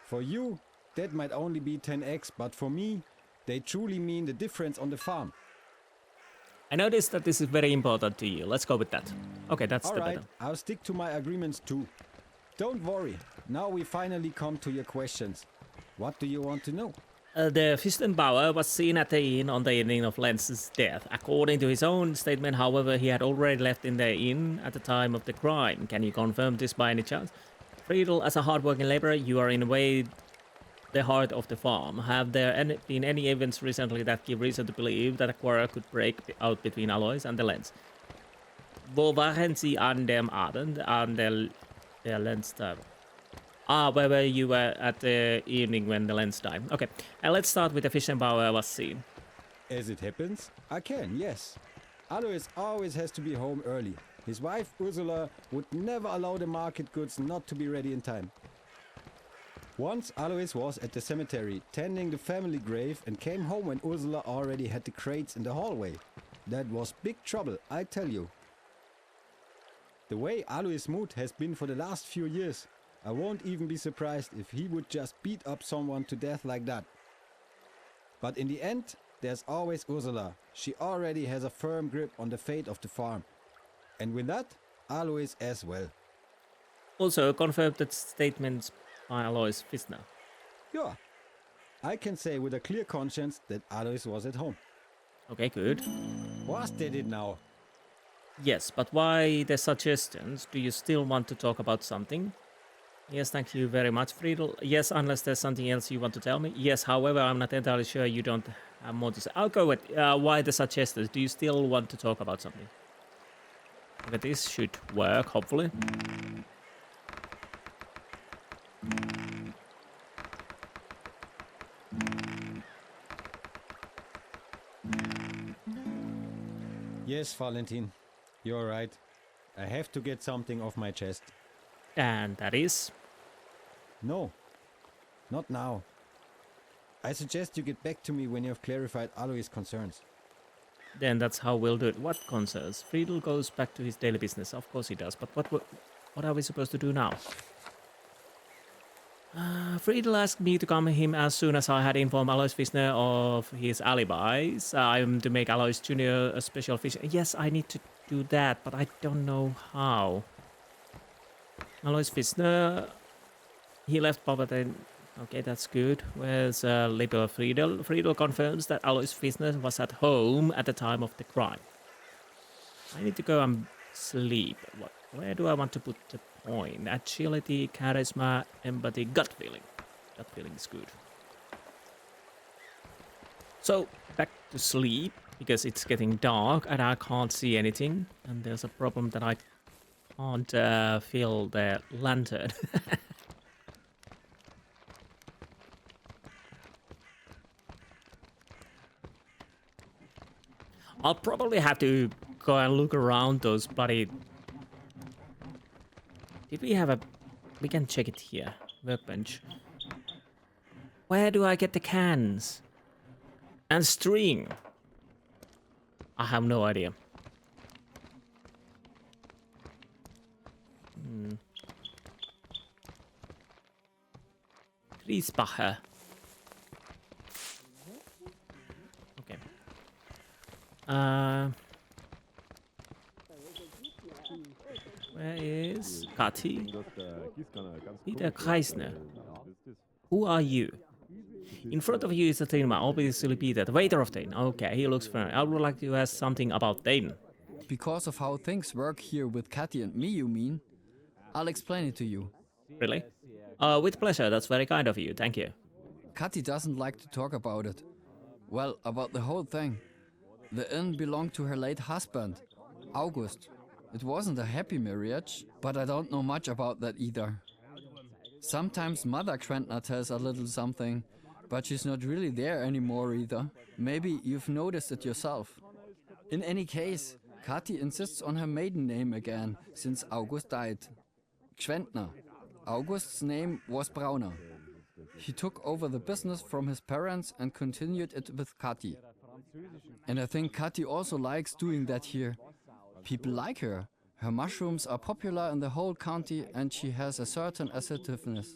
For you, that might only be 10 eggs, but for me, they truly mean the difference on the farm. I noticed that this is very important to you. Let's go with that. Okay, that's All the right, better. I'll stick to my agreements too. Don't worry, now we finally come to your questions. What do you want to know? The Pfistner was seen at the inn on the evening of Lenz's death. According to his own statement, however, he had already left in the inn at the time of the crime. Can you confirm this by any chance? Friedl, as a hard-working laborer, you are in a way the heart of the farm. Have there been any events recently that give reason to believe that a quarrel could break out between Alois and the Lenz? Wo waren Sie an dem Abend an der Lenz died? Where you were at the evening when the Lenz died. Okay, let's start with the Pfistner was seen. As it happens, I can, yes. Alois always has to be home early. His wife, Ursula, would never allow the market goods not to be ready in time. Once Alois was at the cemetery tending the family grave and came home when Ursula already had the crates in the hallway. That was big trouble, I tell you. The way Alois' mood has been for the last few years, I won't even be surprised if he would just beat up someone to death like that. But in the end, there's always Ursula. She already has a firm grip on the fate of the farm. And with that, Alois as well. Also, confirmed that statements by Alois Pfistner. Yeah, I can say with a clear conscience that Alois was at home. Okay, good. Was did it now? Yes, but why the suggestions? Do you still want to talk about something? Yes, thank you very much, Friedl. Yes, unless there's something else you want to tell me. Yes, however, I'm not entirely sure you don't have more to say. I'll go with why the suggestions. Do you still want to talk about something? Okay, this should work, hopefully. Yes, Valentin, you're right. I have to get something off my chest. And that is? No, not now. I suggest you get back to me when you have clarified Alois' concerns. Then that's how we'll do it. What concerns? Friedl goes back to his daily business. Of course he does. But what are we supposed to do now? Friedl asked me to come him as soon as I had informed Alois Pfistner of his alibis. I'm to make Alois Jr. a special fish. Yes, I need to do that, but I don't know how. Alois Pfistner, he left Bavarian. Okay, that's good. Where's Liberal Friedl? Friedl confirms that Alois Pfistner was at home at the time of the crime. I need to go and sleep. Where do I want to put the point? Agility, charisma, empathy, gut feeling. Gut feeling is good. So, back to sleep, because it's getting dark and I can't see anything. And there's a problem that I can't feel the lantern. I'll probably have to go and look around those bloody... Did we have a... We can check it here. Workbench. Where do I get the cans? And string? I have no idea. Griesbacher. Okay. Where is Kati? Peter Kreisner. Who are you? In front of you is the trainer, obviously Peter, the waiter of the inn. Okay, he looks familiar. I would like to ask something about the inn. Because of how things work here with Katy and me, you mean? I'll explain it to you. Really? With pleasure, that's very kind of you, thank you. Katy doesn't like to talk about it. Well, about the whole thing. The inn belonged to her late husband, August. It wasn't a happy marriage, but I don't know much about that either. Sometimes Mother Quentner tells a little something, but she's not really there anymore either. Maybe you've noticed it yourself. In any case, Katy insists on her maiden name again, since August died. Quentner. August's name was Brauner. He took over the business from his parents and continued it with Katy. And I think Katy also likes doing that here. People like her. Her mushrooms are popular in the whole county and she has a certain assertiveness.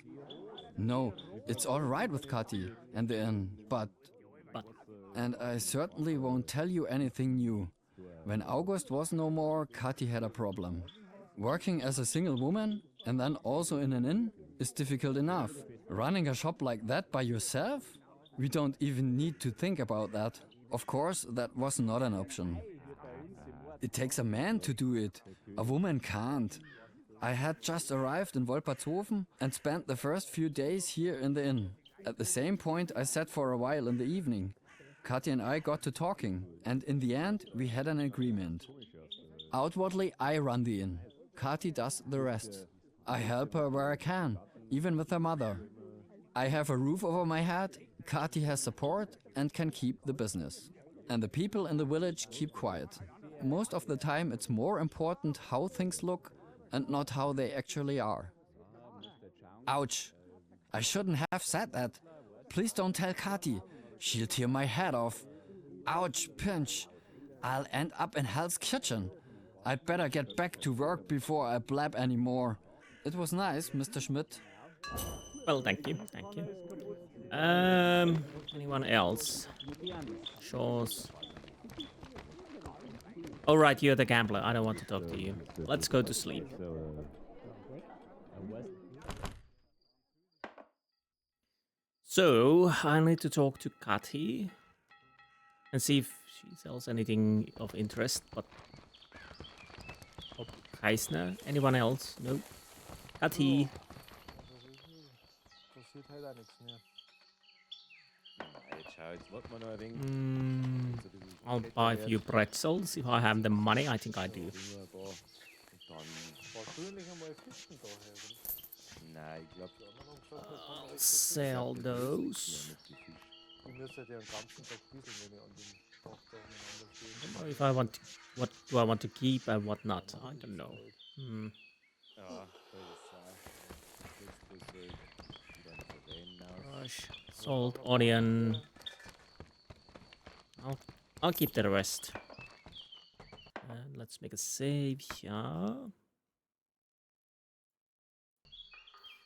No, it's all right with Kati and the inn, but... And I certainly won't tell you anything new. When August was no more, Kati had a problem. Working as a single woman and then also in an inn is difficult enough. Running a shop like that by yourself? We don't even need to think about that. Of course, that was not an option. It takes a man to do it. A woman can't. I had just arrived in Wolpertshofen and spent the first few days here in the inn. At the same point, I sat for a while in the evening. Kathi and I got to talking, and in the end, we had an agreement. Outwardly, I run the inn. Kathi does the rest. I help her where I can, even with her mother. I have a roof over my head, Kathi has support and can keep the business. And the people in the village keep quiet. Most of the time, it's more important how things look and not how they actually are. Ouch! I shouldn't have said that. Please don't tell Kathi. She'll tear my head off. Ouch, pinch. I'll end up in Hell's Kitchen. I'd better get back to work before I blab anymore. It was nice, Mr. Schmidt. Well, thank you, thank you. Anyone else? Shaw's. All right, you're the gambler. I don't want to talk to you. Let's go to sleep. So, I need to talk to Kathi and see if she sells anything of interest, but... Oh, Pfistner? Anyone else? Nope. Kathi. I'll buy a few pretzels if I have the money. I think I do. I'll sell those. I don't know if I want to, what do I want to keep and what not. I don't know. Gosh, salt, onion. I'll keep the rest. And let's make a save here.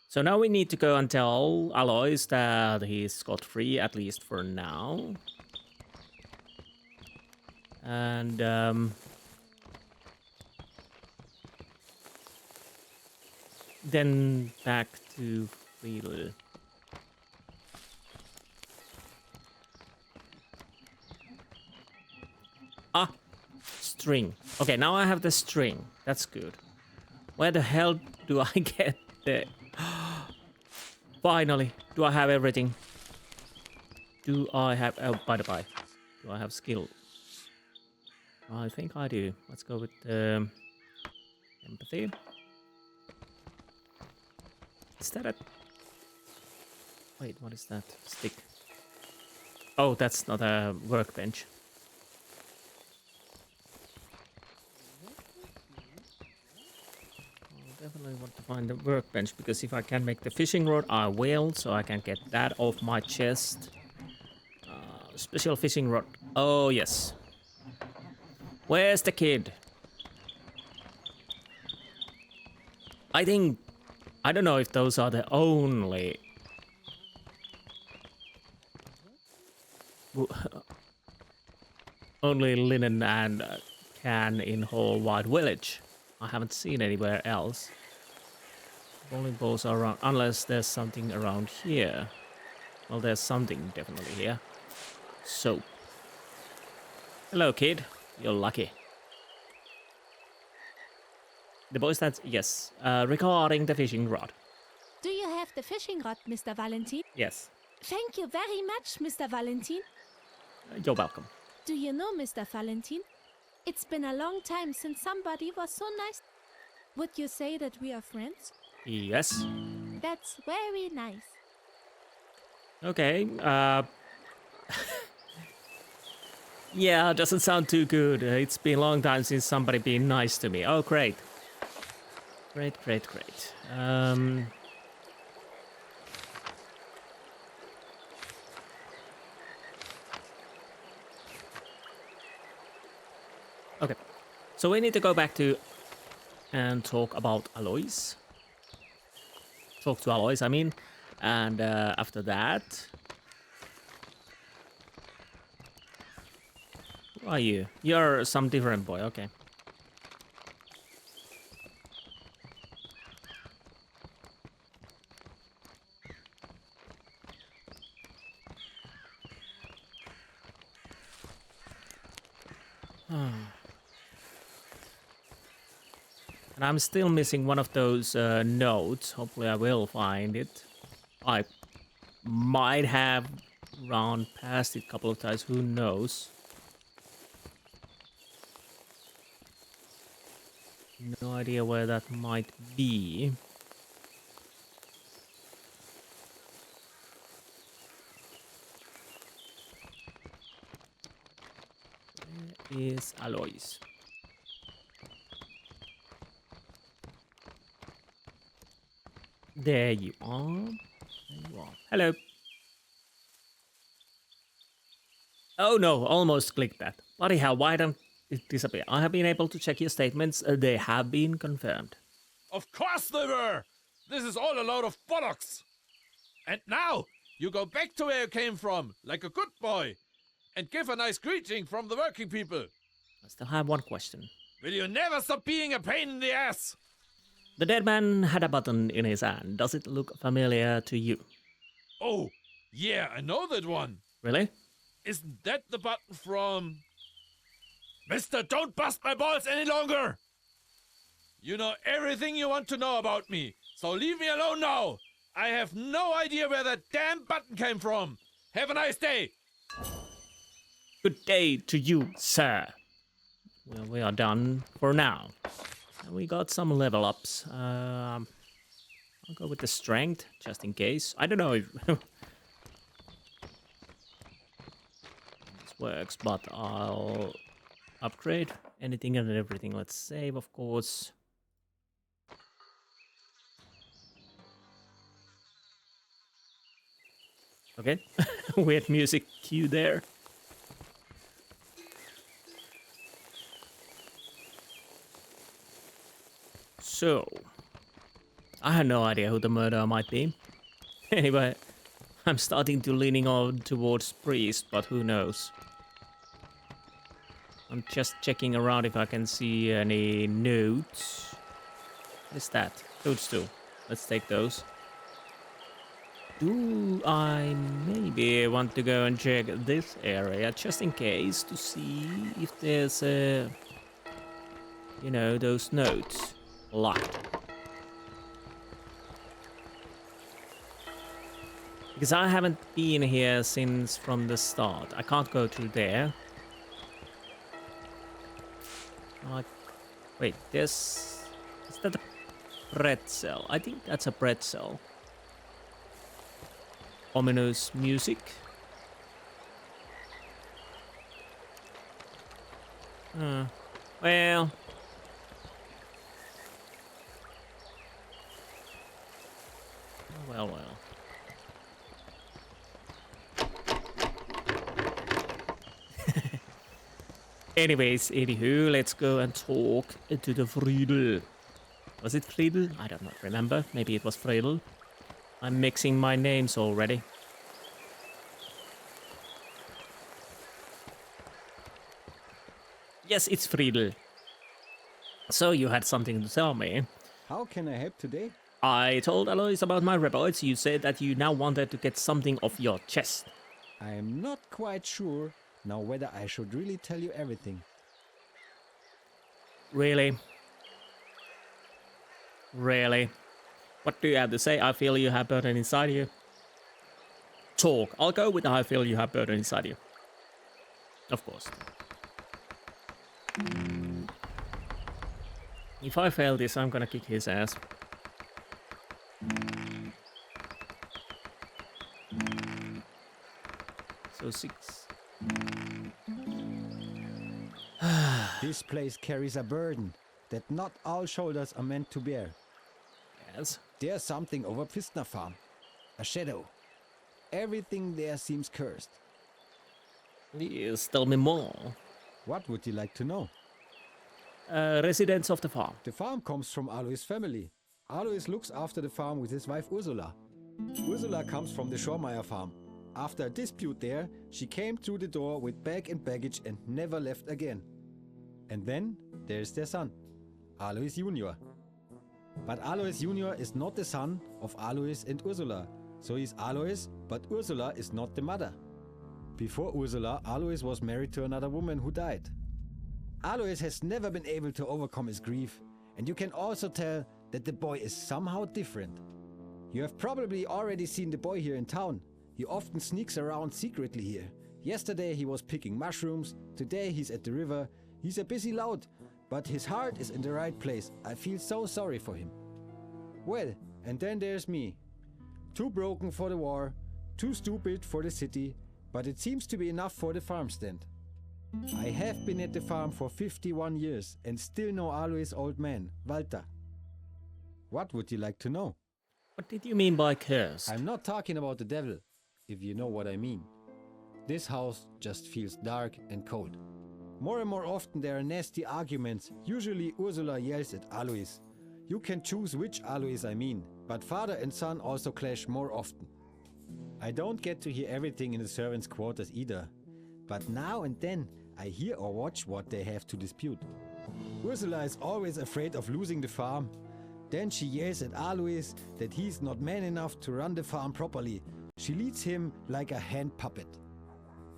So now we need to go and tell Alois that he's scot-free, at least for now. And then back to Friedl. Ah, string. Okay, now I have the string. That's good. Where the hell do I get the... Finally, do I have everything? Do I have... Oh, by the by. Do I have skill? I think I do. Let's go with empathy. Is that a... Wait, what is that? Stick. Oh, that's not a workbench. Definitely want to find the workbench, because if I can make the fishing rod, I will, so I can get that off my chest. Special fishing rod. Oh, yes. Where's the kid? I think... I don't know if those are the only... only linen and can in whole wide village. I haven't seen anywhere else. Bowling balls are around, unless there's something around here. Well, there's something definitely here. Soap. Hello, kid. You're lucky. The boy stands, yes. Regarding the fishing rod. Do you have the fishing rod, Mr. Valentin? Yes. Thank you very much, Mr. Valentin. You're welcome. Do you know, Mr. Valentin? It's been a long time since somebody was so nice. Would you say that we are friends? Yes. That's very nice. Okay, yeah, doesn't sound too good. It's been a long time since somebody been nice to me. Oh, great. Great, great, great. Okay. So we need to go back to and talk about Alois. Talk to Alois, I mean. And after that... Who are you? You're some different boy, okay. And I'm still missing one of those notes. Hopefully I will find it. I might have run past it a couple of times. Who knows? No idea where that might be. Where is Alois? There you are. There you are. Hello. Oh no, almost clicked that. Bloody hell, why don't it disappear? I have been able to check your statements. They have been confirmed. Of course they were! This is all a load of bollocks! And now, you go back to where you came from, like a good boy, and give a nice greeting from the working people. I still have one question. Will you never stop being a pain in the ass? The dead man had a button in his hand. Does it look familiar to you? Oh, yeah, I know that one. Really? Isn't that the button from... Mister, don't bust my balls any longer! You know everything you want to know about me, so leave me alone now! I have no idea where that damn button came from! Have a nice day! Good day to you, sir. Well, we are done for now. And we got some level ups. I'll go with the strength, just in case. I don't know if this works, but I'll upgrade anything and everything. Let's save, of course. Okay, weird music cue there. So, I had no idea who the murderer might be. Anyway, I'm starting to leaning on towards priest, but who knows. I'm just checking around if I can see any notes. What is that? Toadstool. Let's take those. Do I maybe want to go and check this area just in case to see if there's you know, those notes locked? Because I haven't been here since from the start. I can't go through there. Wait, is that a pretzel? I think that's a pretzel. Ominous music. Well. Well. Anyways, anywho, let's go and talk to the Friedl. Was it Friedl? I don't remember. Maybe it was Friedl. I'm mixing my names already. Yes, it's Friedl. So you had something to tell me. How can I help today? I told Alois about my reports. You said that you now wanted to get something off your chest. I am not quite sure now whether I should really tell you everything. Really? Really? What do you have to say? I feel you have burden inside you. Talk. I'll go with I feel you have burden inside you. Of course. If I fail this, I'm gonna kick his ass. So 6. This place carries a burden that not all shoulders are meant to bear. Yes. There's something over Pfistner farm. A shadow. Everything there seems cursed. Please tell me more. What would you like to know? residents of the farm. The farm comes from Alois' family. Alois looks after the farm with his wife Ursula. Ursula comes from the Schormeyer farm. After a dispute there, she came through the door with bag and baggage and never left again. And then there's their son, Alois Jr. But Alois Jr. is not the son of Alois and Ursula. So he's Alois, but Ursula is not the mother. Before Ursula, Alois was married to another woman who died. Alois has never been able to overcome his grief, and you can also tell that the boy is somehow different. You have probably already seen the boy here in town. He often sneaks around secretly here. Yesterday he was picking mushrooms, today he's at the river. He's a busy lout, but his heart is in the right place. I feel so sorry for him. Well, and then there's me. Too broken for the war, too stupid for the city, but it seems to be enough for the farm stand. I have been at the farm for 51 years and still know Alois' old man, Walter. What would you like to know? What did you mean by cursed? I'm not talking about the devil, if you know what I mean. This house just feels dark and cold. More and more often there are nasty arguments. Usually Ursula yells at Alois. You can choose which Alois I mean, but father and son also clash more often. I don't get to hear everything in the servants' quarters either, but now and then I hear or watch what they have to dispute. Ursula is always afraid of losing the farm. Then she yells at Alois that he's not man enough to run the farm properly. She leads him like a hand puppet.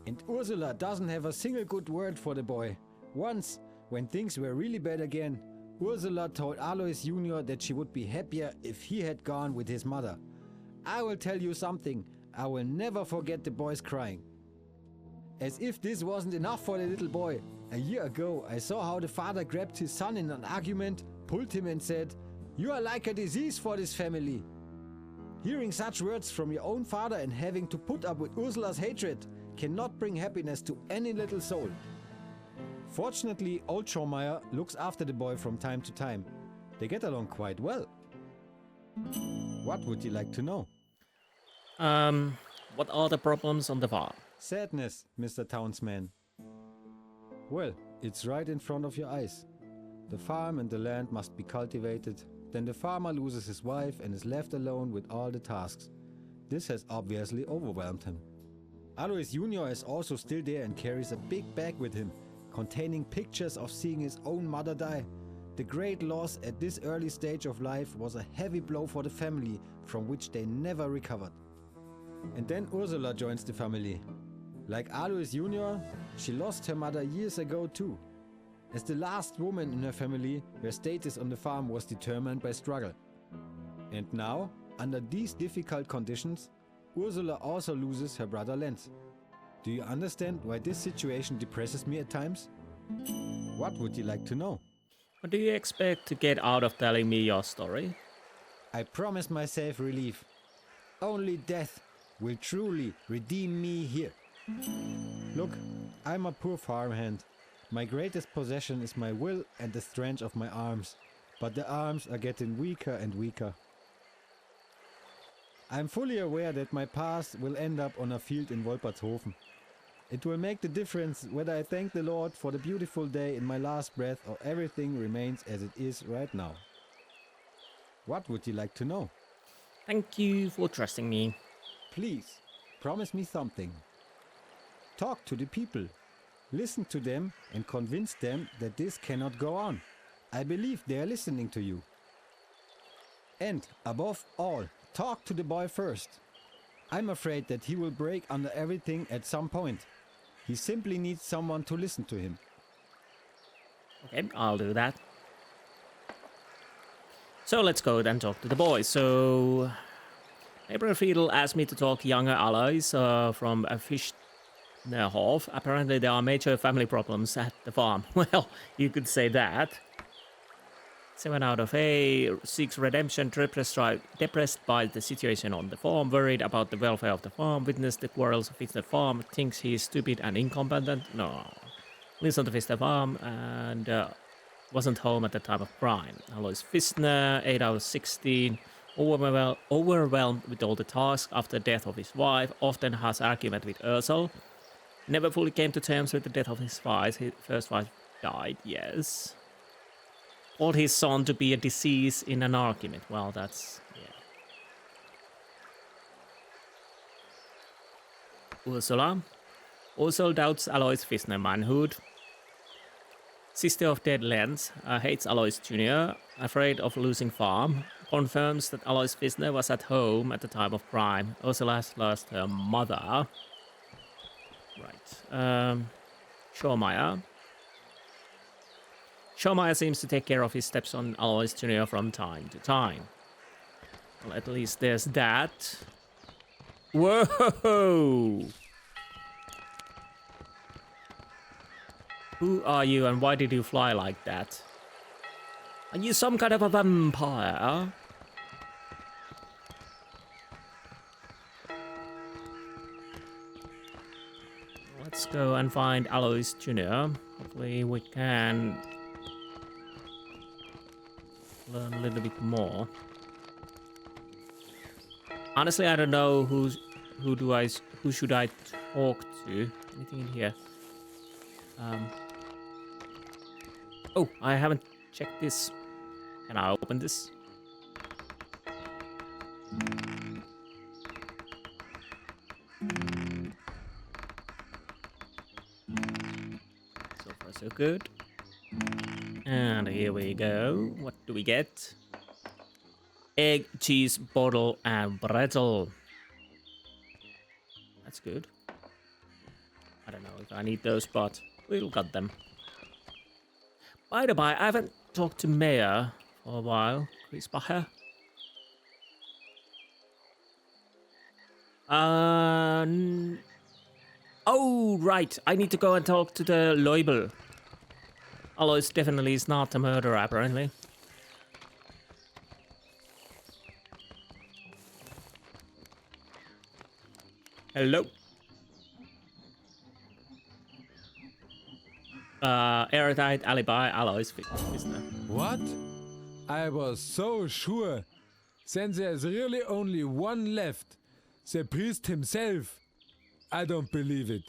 And Ursula doesn't have a single good word for the boy. Once, when things were really bad again, Ursula told Alois Jr. that she would be happier if he had gone with his mother. I will tell you something, I will never forget the boys crying. As if this wasn't enough for the little boy, a year ago I saw how the father grabbed his son in an argument, pulled him and said, "You are like a disease for this family." Hearing such words from your own father and having to put up with Ursula's hatred cannot bring happiness to any little soul. Fortunately, old Schormeyer looks after the boy from time to time. They get along quite well. What would you like to know? What are the problems on the farm? Sadness, Mr. Townsman. Well, it's right in front of your eyes. The farm and the land must be cultivated. Then the farmer loses his wife and is left alone with all the tasks. This has obviously overwhelmed him. Alois Jr. is also still there and carries a big bag with him, containing pictures of seeing his own mother die. The great loss at this early stage of life was a heavy blow for the family, from which they never recovered. And then Ursula joins the family. Like Alois Jr., she lost her mother years ago too. As the last woman in her family, her status on the farm was determined by struggle. And now, under these difficult conditions, Ursula also loses her brother Lenz. Do you understand why this situation depresses me at times? What would you like to know? What do you expect to get out of telling me your story? I promise myself relief. Only death will truly redeem me here. Look, I'm a poor farmhand. My greatest possession is my will and the strength of my arms, but the arms are getting weaker and weaker. I'm fully aware that my past will end up on a field in Wolpertshofen. It will make the difference whether I thank the Lord for the beautiful day in my last breath or everything remains as it is right now. What would you like to know? Thank you for trusting me. Please, promise me something. Talk to the people. Listen to them and convince them that this cannot go on. I believe they are listening to you. And, above all, talk to the boy first. I'm afraid that he will break under everything at some point. He simply needs someone to listen to him. Okay, I'll do that. So let's go then talk to the boy. So, neighbor Friedl asked me to talk to younger Alois from Pfistner. Apparently there are major family problems at the farm. Well, you could say that. 7 out of 8 seeks redemption, depressed by the situation on the farm, worried about the welfare of the farm, witnessed the quarrels of Pfistner farm, thinks he is stupid and incompetent. No. Lives on the Pfistner farm and wasn't home at the time of crime. Alois Pfistner, 8 out of 16, overwhelmed with all the tasks after the death of his wife, often has argument with Ursel. Never fully came to terms with the death of his wife. His first wife died, yes. called his son to be a disease in an argument. Well, that's... yeah. Ursula. Also doubts Alois Pfistner manhood. Sister of Dead Lens hates Alois Jr., afraid of losing farm. Confirms that Alois Pfistner was at home at the time of crime. Ursula has lost her mother. Right. Schormeyer. Schormeyer seems to take care of his stepson Alois Jr. from time to time. Well, at least there's that. Whoa! Who are you and why did you fly like that? Are you some kind of a vampire? Let's go and find Alois Jr. Hopefully we can learn a little bit more. Honestly, I don't know who should I talk to. Anything in here? Oh, I haven't checked this. Can I open this? So far, so good. And here we go. What do we get? Egg, cheese, bottle, and pretzel. That's good. I don't know if I need those, but we'll got them. By the by, I haven't talked to Mayor for a while. Chris Bacher. Oh, right. I need to go and talk to the Leubel. Alois definitely is not a murderer, apparently. Hello. Airtight alibi, Alois Pfistner. What? I was so sure. Then there's really only one left. The priest himself. I don't believe it.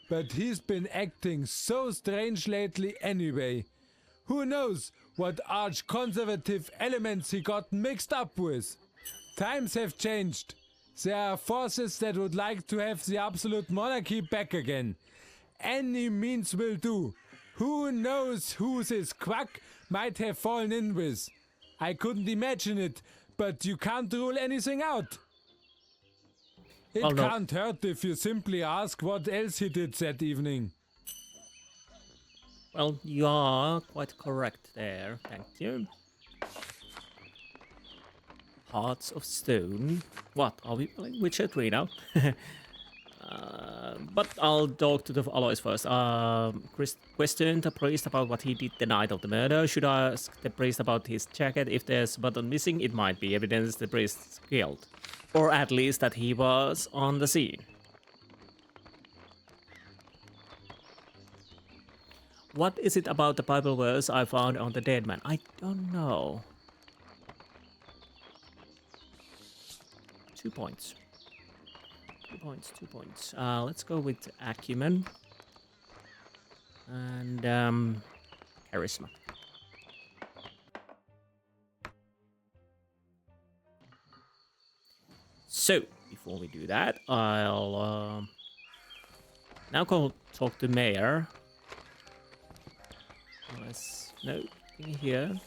But he's been acting so strange lately anyway. Who knows what arch-conservative elements he got mixed up with? Times have changed. There are forces that would like to have the absolute monarchy back again. Any means will do. Who knows who this quack might have fallen in with? I couldn't imagine it, but you can't rule anything out. It can't hurt if you simply ask what else he did that evening. Well, you are quite correct there, thank you. Hearts of Stone. What, are we playing Witcher 3 now? But I'll talk to the Alois first. Question the priest about what he did the night of the murder. Should I ask the priest about his jacket? If there's a button missing, it might be evidence the priest's guilt. Or at least that he was on the scene. What is it about the Bible verse I found on the dead man? I don't know. 2 points. 2 points, 2 points. Let's go with acumen. And charisma. So, before we do that, I'll now go talk to Mayor. No, in here.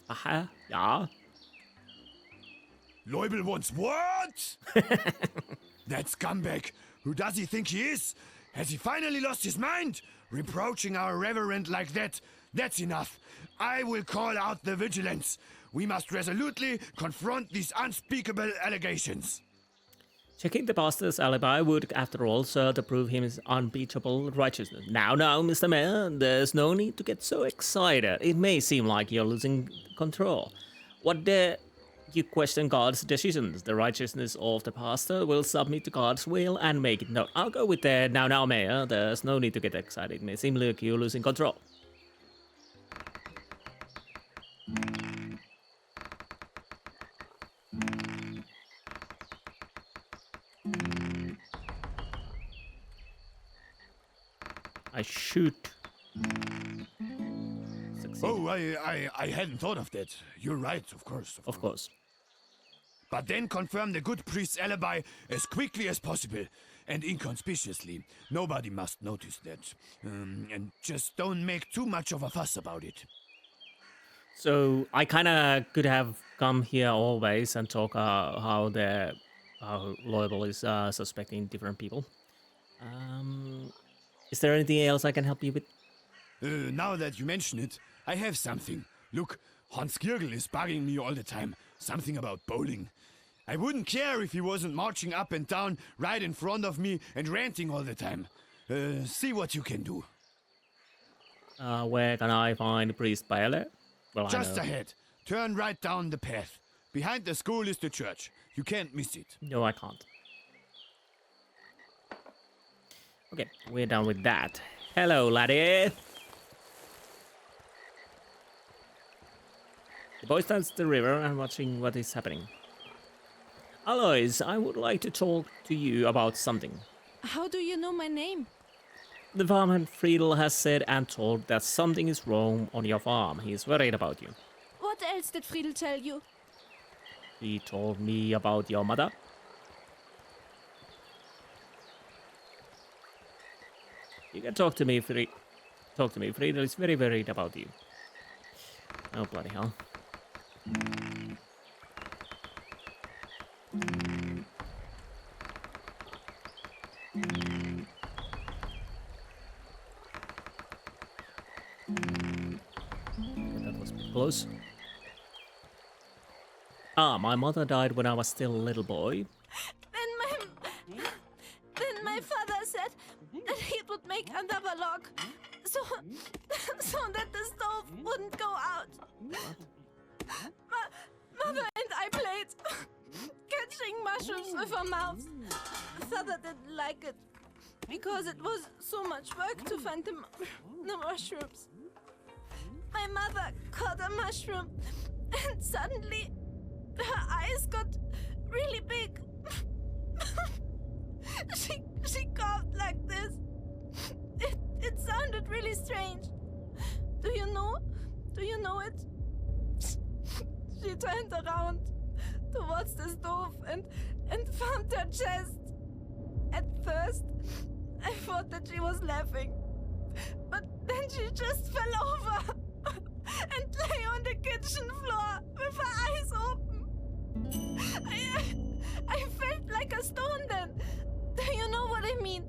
Aha, yeah. Leubel wants what? That scumbag. Who does he think he is? Has he finally lost his mind? Reproaching our reverend like that. That's enough. I will call out the vigilance. We must resolutely confront these unspeakable allegations. Checking the pastor's alibi would, after all, serve to prove his unbeatable righteousness. Now, Mr. Mayor, there's no need to get so excited. It may seem like you're losing control. What dare you question God's decisions? The righteousness of the pastor will submit to God's will and make it known. I'll go with the now, Mayor. There's no need to get excited. It may seem like you're losing control. I should succeed. Oh, I hadn't thought of that. You're right, of course. Of course. But then confirm the good priest's alibi as quickly as possible and inconspicuously. Nobody must notice that. And just don't make too much of a fuss about it. So I kind of could have come here always and talk how Loyal is suspecting different people. Is there anything else I can help you with? Now that you mention it, I have something. Look, Hans Girgel is bugging me all the time. Something about bowling. I wouldn't care if he wasn't marching up and down right in front of me and ranting all the time. See what you can do. Where can I find Priest Bayle? Well, Just ahead. Turn right down the path. Behind the school is the church. You can't miss it. No, I can't. Okay, we're done with that. Hello, laddie. The boy stands at the river and watching what is happening. Alois, I would like to talk to you about something. How do you know my name? The farmhand Friedl has said and told that something is wrong on your farm. He is worried about you. What else did Friedl tell you? He told me about your mother. You can talk to me, Friedl is very worried about you. Oh, bloody hell. That was a bit close. My mother died when I was still a little boy. Then my father said that he would make another log, so that the stove wouldn't go out. Mother and I played catching mushrooms with our mouths. Father didn't like it because it was so much work to find the mushrooms. My mother caught a mushroom and suddenly her eyes got really big. She coughed like this. It sounded really strange. Do you know it? She turned around towards the stove and found her chest. At first, I thought that she was laughing. But then she just fell over and lay on the kitchen floor with her eyes open. I felt like a stone then. Do you know what I mean?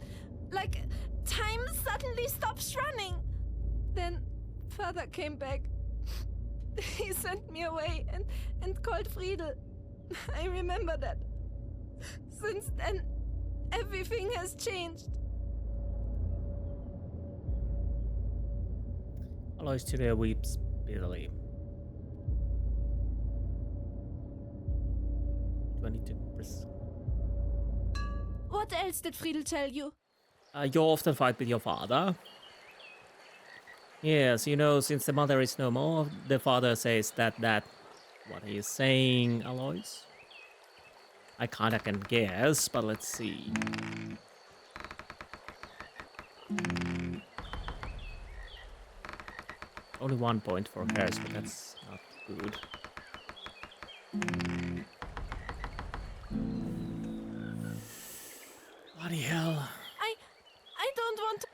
Like time suddenly stops running. Then Father came back. He sent me away and called Friedl. I remember that. Since then, everything has changed. Alois Sr weeps bitterly. 22%. What else did Friedl tell you? You often fight with your father. Yes, you know, since the mother is no more, the father says that what he is saying, Alois? I kinda can guess, but let's see. Only 1 point for Harris, but that's not good. Bloody hell. I don't want to...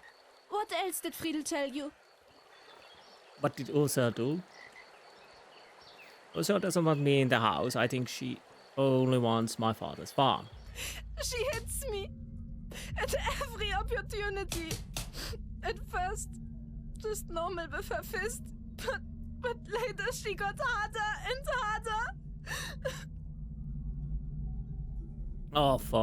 What else did Friedl tell you? What did Ursa do? Ursa doesn't want me in the house. I think she only wants my father's farm. She hits me at every opportunity. At first, just normal with her fist, but later she got harder and harder. Off.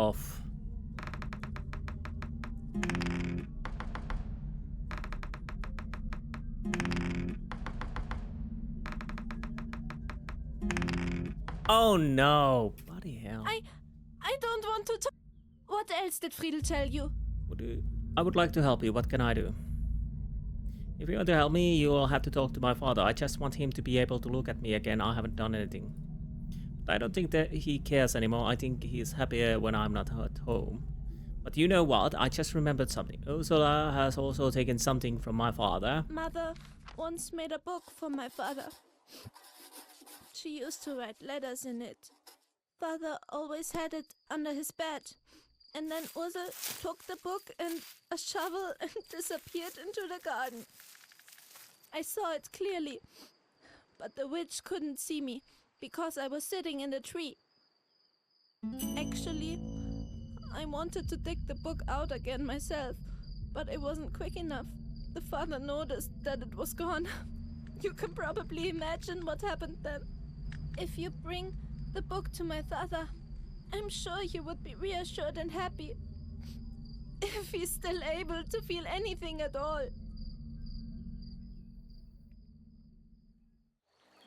Oh no! Bloody hell. I don't want to talk. What else did Friedl tell you? I would like to help you. What can I do? If you want to help me, you will have to talk to my father. I just want him to be able to look at me again. I haven't done anything. But I don't think that he cares anymore. I think he's happier when I'm not at home. But you know what? I just remembered something. Ursula has also taken something from my father. Mother once made a book for my father. She used to write letters in it. Father always had it under his bed. And then Ursula took the book and a shovel and disappeared into the garden. I saw it clearly, but the witch couldn't see me because I was sitting in the tree. Actually, I wanted to dig the book out again myself, but it wasn't quick enough. The father noticed that it was gone. You can probably imagine what happened then. If you bring the book to my father, I'm sure he would be reassured and happy. If he's still able to feel anything at all.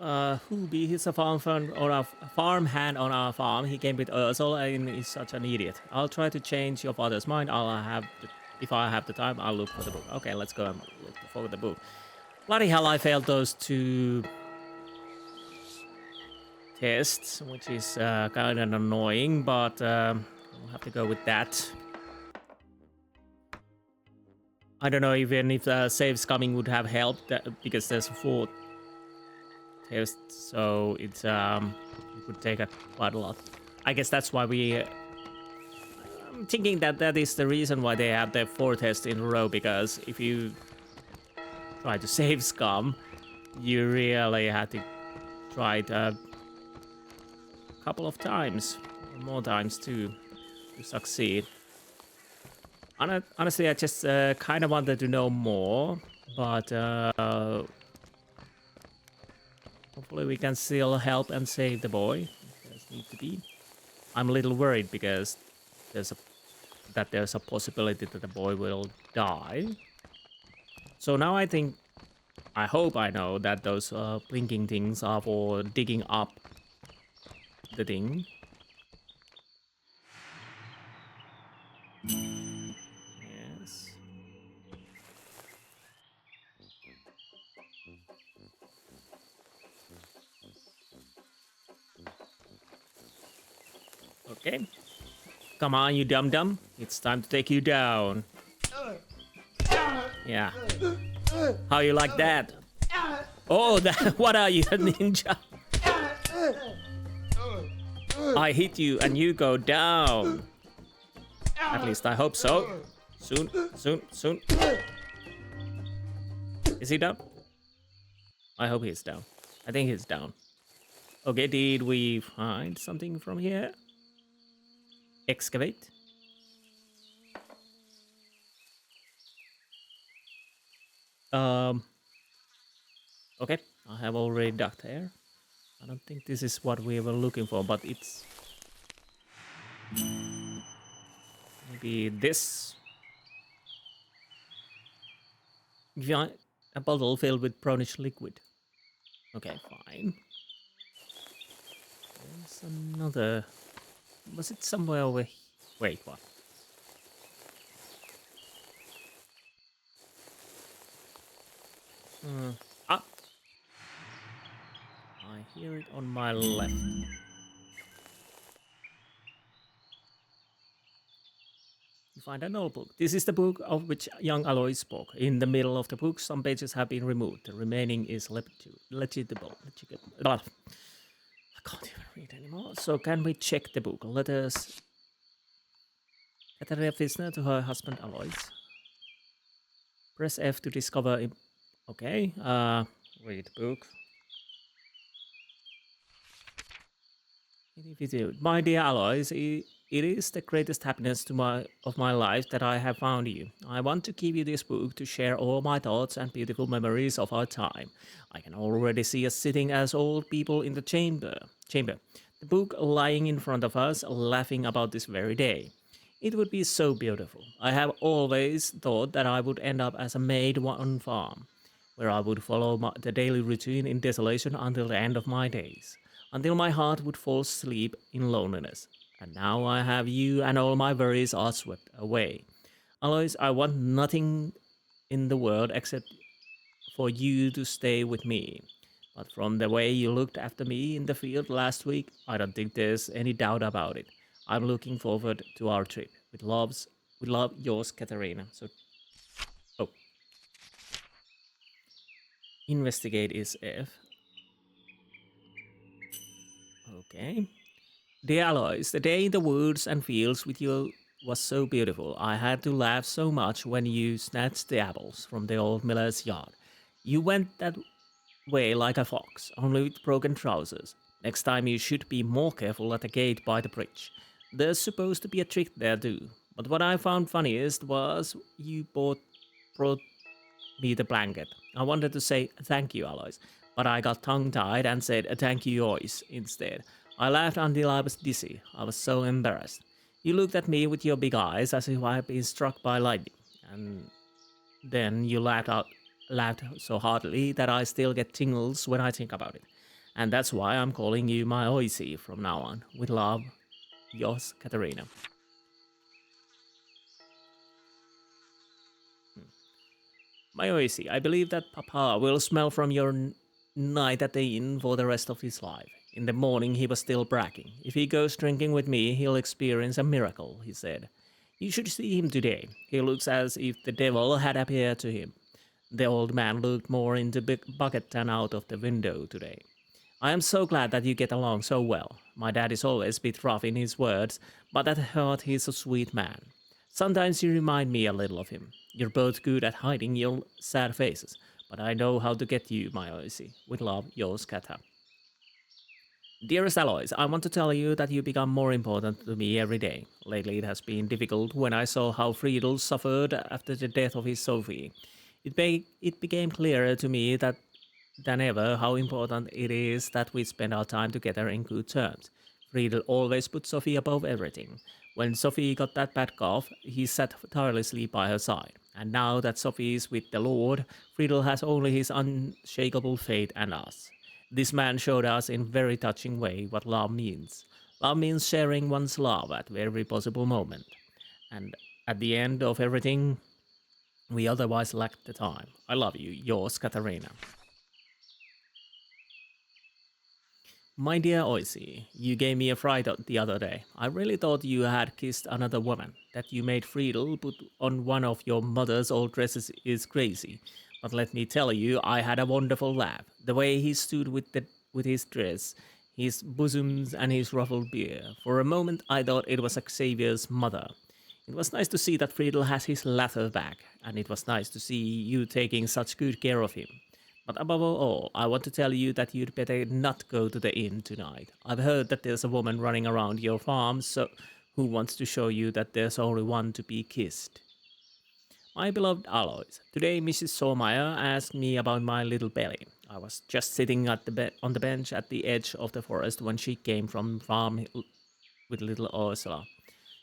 Hubi, he's a farmhand on our farm. He came with Ursula and is such an idiot. I'll try to change your father's mind. If I have the time, I'll look for the book. Okay, let's go and look for the book. Bloody hell, I failed those 2 tests, which is kind of annoying, but we'll have to go with that. I don't know even if saves coming would have helped, because there's 4 tests, so it would take quite a lot. I guess that's why I'm thinking that is the reason why they have the 4 tests in a row, because if you try to save scum, you really have to try it a couple of times, or more times too, to succeed. Honestly, I just kind of wanted to know more, but hopefully we can still help and save the boy. There's need to be. I'm a little worried because there's a possibility that the boy will die. So now I hope I know that those blinking things are for digging up the thing. Yes. Okay. Come on, you dum-dum. It's time to take you down. Yeah. How you like that? Oh, what are you, a ninja? I hit you and you go down. At least I hope so. Soon. Is he down? I hope he's down. I think he's down. Okay, did we find something from here? Excavate. Okay, I have already dug there. I don't think this is what we were looking for, but it's maybe this. Yeah, a bottle filled with brownish liquid. Okay, fine. There's another. Was it somewhere over here? Wait, what? Ah! I hear it on my left. You find a notebook. This is the book of which young Alois spoke. In the middle of the book, some pages have been removed. The remaining is legible. I can't even read anymore. So can we check the book? Letters. Katarina Pfistner to her husband Alois. Press F to discover. Okay. Read book. My dear Alois, it is the greatest happiness of my life that I have found you. I want to give you this book to share all my thoughts and beautiful memories of our time. I can already see us sitting as old people in the chamber. The book lying in front of us, laughing about this very day. It would be so beautiful. I have always thought that I would end up as a maid on farm, where I would follow the daily routine in desolation until the end of my days, until my heart would fall asleep in loneliness. And now I have you and all my worries are swept away. Alois, I want nothing in the world except for you to stay with me. But from the way you looked after me in the field last week, I don't think there's any doubt about it. I'm looking forward to our trip. With loves, With love, yours, Katerina. So, oh. Investigate is F. Okay. Dear Alois, the day in the woods and fields with you was so beautiful. I had to laugh so much when you snatched the apples from the old miller's yard. You went that way like a fox, only with broken trousers. Next time you should be more careful at the gate by the bridge. There's supposed to be a trick there too. But what I found funniest was you brought me the blanket. I wanted to say thank you, Alois, but I got tongue-tied and said thank you, Joyce, instead. I laughed until I was dizzy. I was so embarrassed. You looked at me with your big eyes as if I had been struck by lightning, and then you laughed so heartily that I still get tingles when I think about it. And that's why I'm calling you my Oisi from now on. With love, yours, Katerina. My Oisi, I believe that Papa will smell from your night at the inn for the rest of his life. In the morning he was still bragging. If he goes drinking with me, he'll experience a miracle, he said. You should see him today. He looks as if the devil had appeared to him. The old man looked more in the big bucket than out of the window today. I am so glad that you get along so well. My dad is always a bit rough in his words, but at heart he's a sweet man. Sometimes you remind me a little of him. You're both good at hiding your sad faces, but I know how to get you, my Oisi. With love, yours, Kata. Dearest Alois, I want to tell you that you become more important to me every day. Lately it has been difficult when I saw how Friedl suffered after the death of his Sophie. It became clearer to me than ever how important it is that we spend our time together in good terms. Friedl always put Sophie above everything. When Sophie got that bad cough, he sat tirelessly by her side. And now that Sophie is with the Lord, Friedl has only his unshakable faith and us. This man showed us in a very touching way what love means. Love means sharing one's love at every possible moment. And at the end of everything, we otherwise lack the time. I love you, yours, Katerina. My dear Oisi, you gave me a fright the other day. I really thought you had kissed another woman. That you made Friedl put on one of your mother's old dresses is crazy. But let me tell you, I had a wonderful laugh. The way he stood with his dress, his bosoms and his ruffled beard. For a moment I thought it was Xavier's mother. It was nice to see that Friedl has his lather back, and it was nice to see you taking such good care of him. But above all, I want to tell you that you'd better not go to the inn tonight. I've heard that there's a woman running around your farm who wants to show you that there's only one to be kissed. My beloved Alois, today Mrs. Sohmeyer asked me about my little belly. I was just sitting on the bench at the edge of the forest when she came from farm with little Ursula.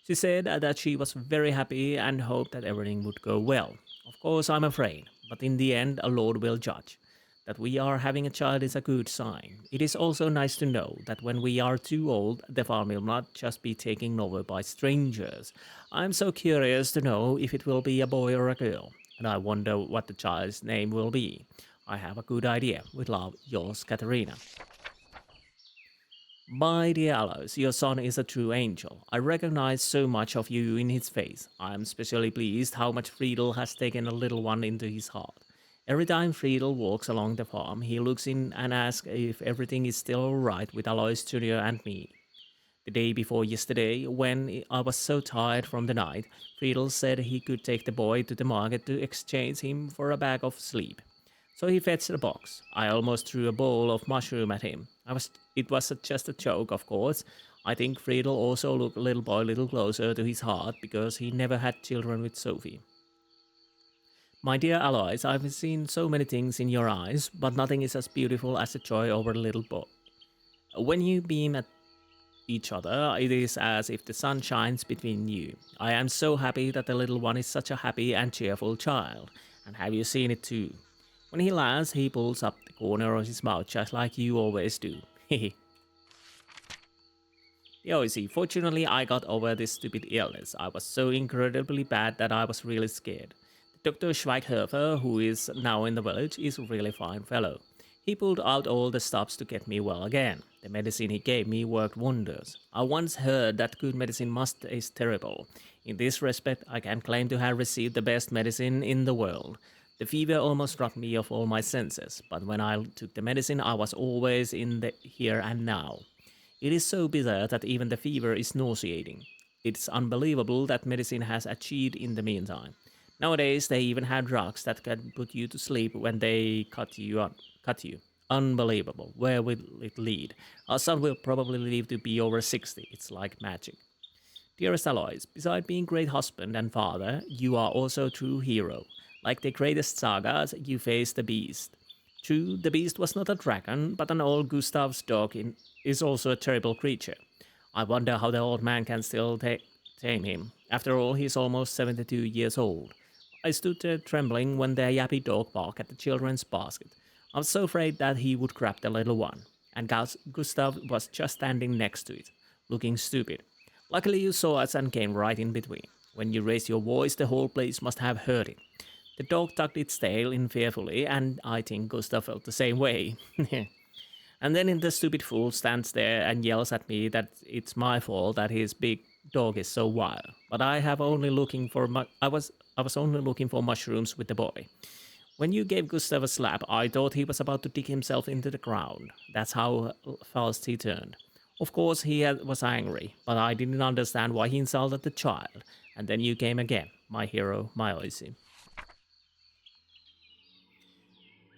She said that she was very happy and hoped that everything would go well. Of course, I'm afraid, but in the end, a Lord will judge. That we are having a child is a good sign. It is also nice to know that when we are too old, the farm will not just be taken over by strangers. I'm so curious to know if it will be a boy or a girl, and I wonder what the child's name will be. I have a good idea. With love, yours, Katerina. My dear Alois, your son is a true angel. I recognize so much of you in his face. I am especially pleased how much Friedl has taken a little one into his heart. Every time Friedl walks along the farm, he looks in and asks if everything is still all right with Alois Sr. and me. The day before yesterday, when I was so tired from the night, Friedl said he could take the boy to the market to exchange him for a bag of sleep. So he fetched a box. I almost threw a bowl of mushroom at him. It was just a joke, of course. I think Friedl also looked little boy a little closer to his heart because he never had children with Sophie. My dear Alois, I've seen so many things in your eyes, but nothing is as beautiful as the joy over a little boy. When you beam at each other, it is as if the sun shines between you. I am so happy that the little one is such a happy and cheerful child. And have you seen it too? When he laughs, he pulls up the corner of his mouth just like you always do. Hehe. Yoisi, fortunately I got over this stupid illness. I was so incredibly bad that I was really scared. Dr. Schweighofer, who is now in the village, is a really fine fellow. He pulled out all the stops to get me well again. The medicine he gave me worked wonders. I once heard that good medicine must taste terrible. In this respect, I can claim to have received the best medicine in the world. The fever almost robbed me of all my senses, but when I took the medicine, I was always in the here and now. It is so bizarre that even the fever is nauseating. It's unbelievable that medicine has achieved in the meantime. Nowadays, they even have drugs that can put you to sleep when they cut you. Unbelievable. Where will it lead? Our son will probably live to be over 60. It's like magic. Dearest Alois, beside being great husband and father, you are also a true hero. Like the greatest sagas, you face the beast. True, the beast was not a dragon, but an old Gustav's dog is also a terrible creature. I wonder how the old man can still tame him. After all, he is almost 72 years old. I stood there trembling when the yappy dog barked at the children's basket. I was so afraid that he would grab the little one, and Gustav was just standing next to it, looking stupid. Luckily you saw us and came right in between. When you raised your voice, the whole place must have heard it. The dog tucked its tail in fearfully, and I think Gustav felt the same way. And then the stupid fool stands there and yells at me that it's my fault that his big dog is so wild. But I was only looking for mushrooms with the boy. When you gave Gustav a slap, I thought he was about to dig himself into the ground. That's how fast he turned. Of course, was angry, but I didn't understand why he insulted the child. And then you came again, my hero, my Oisi.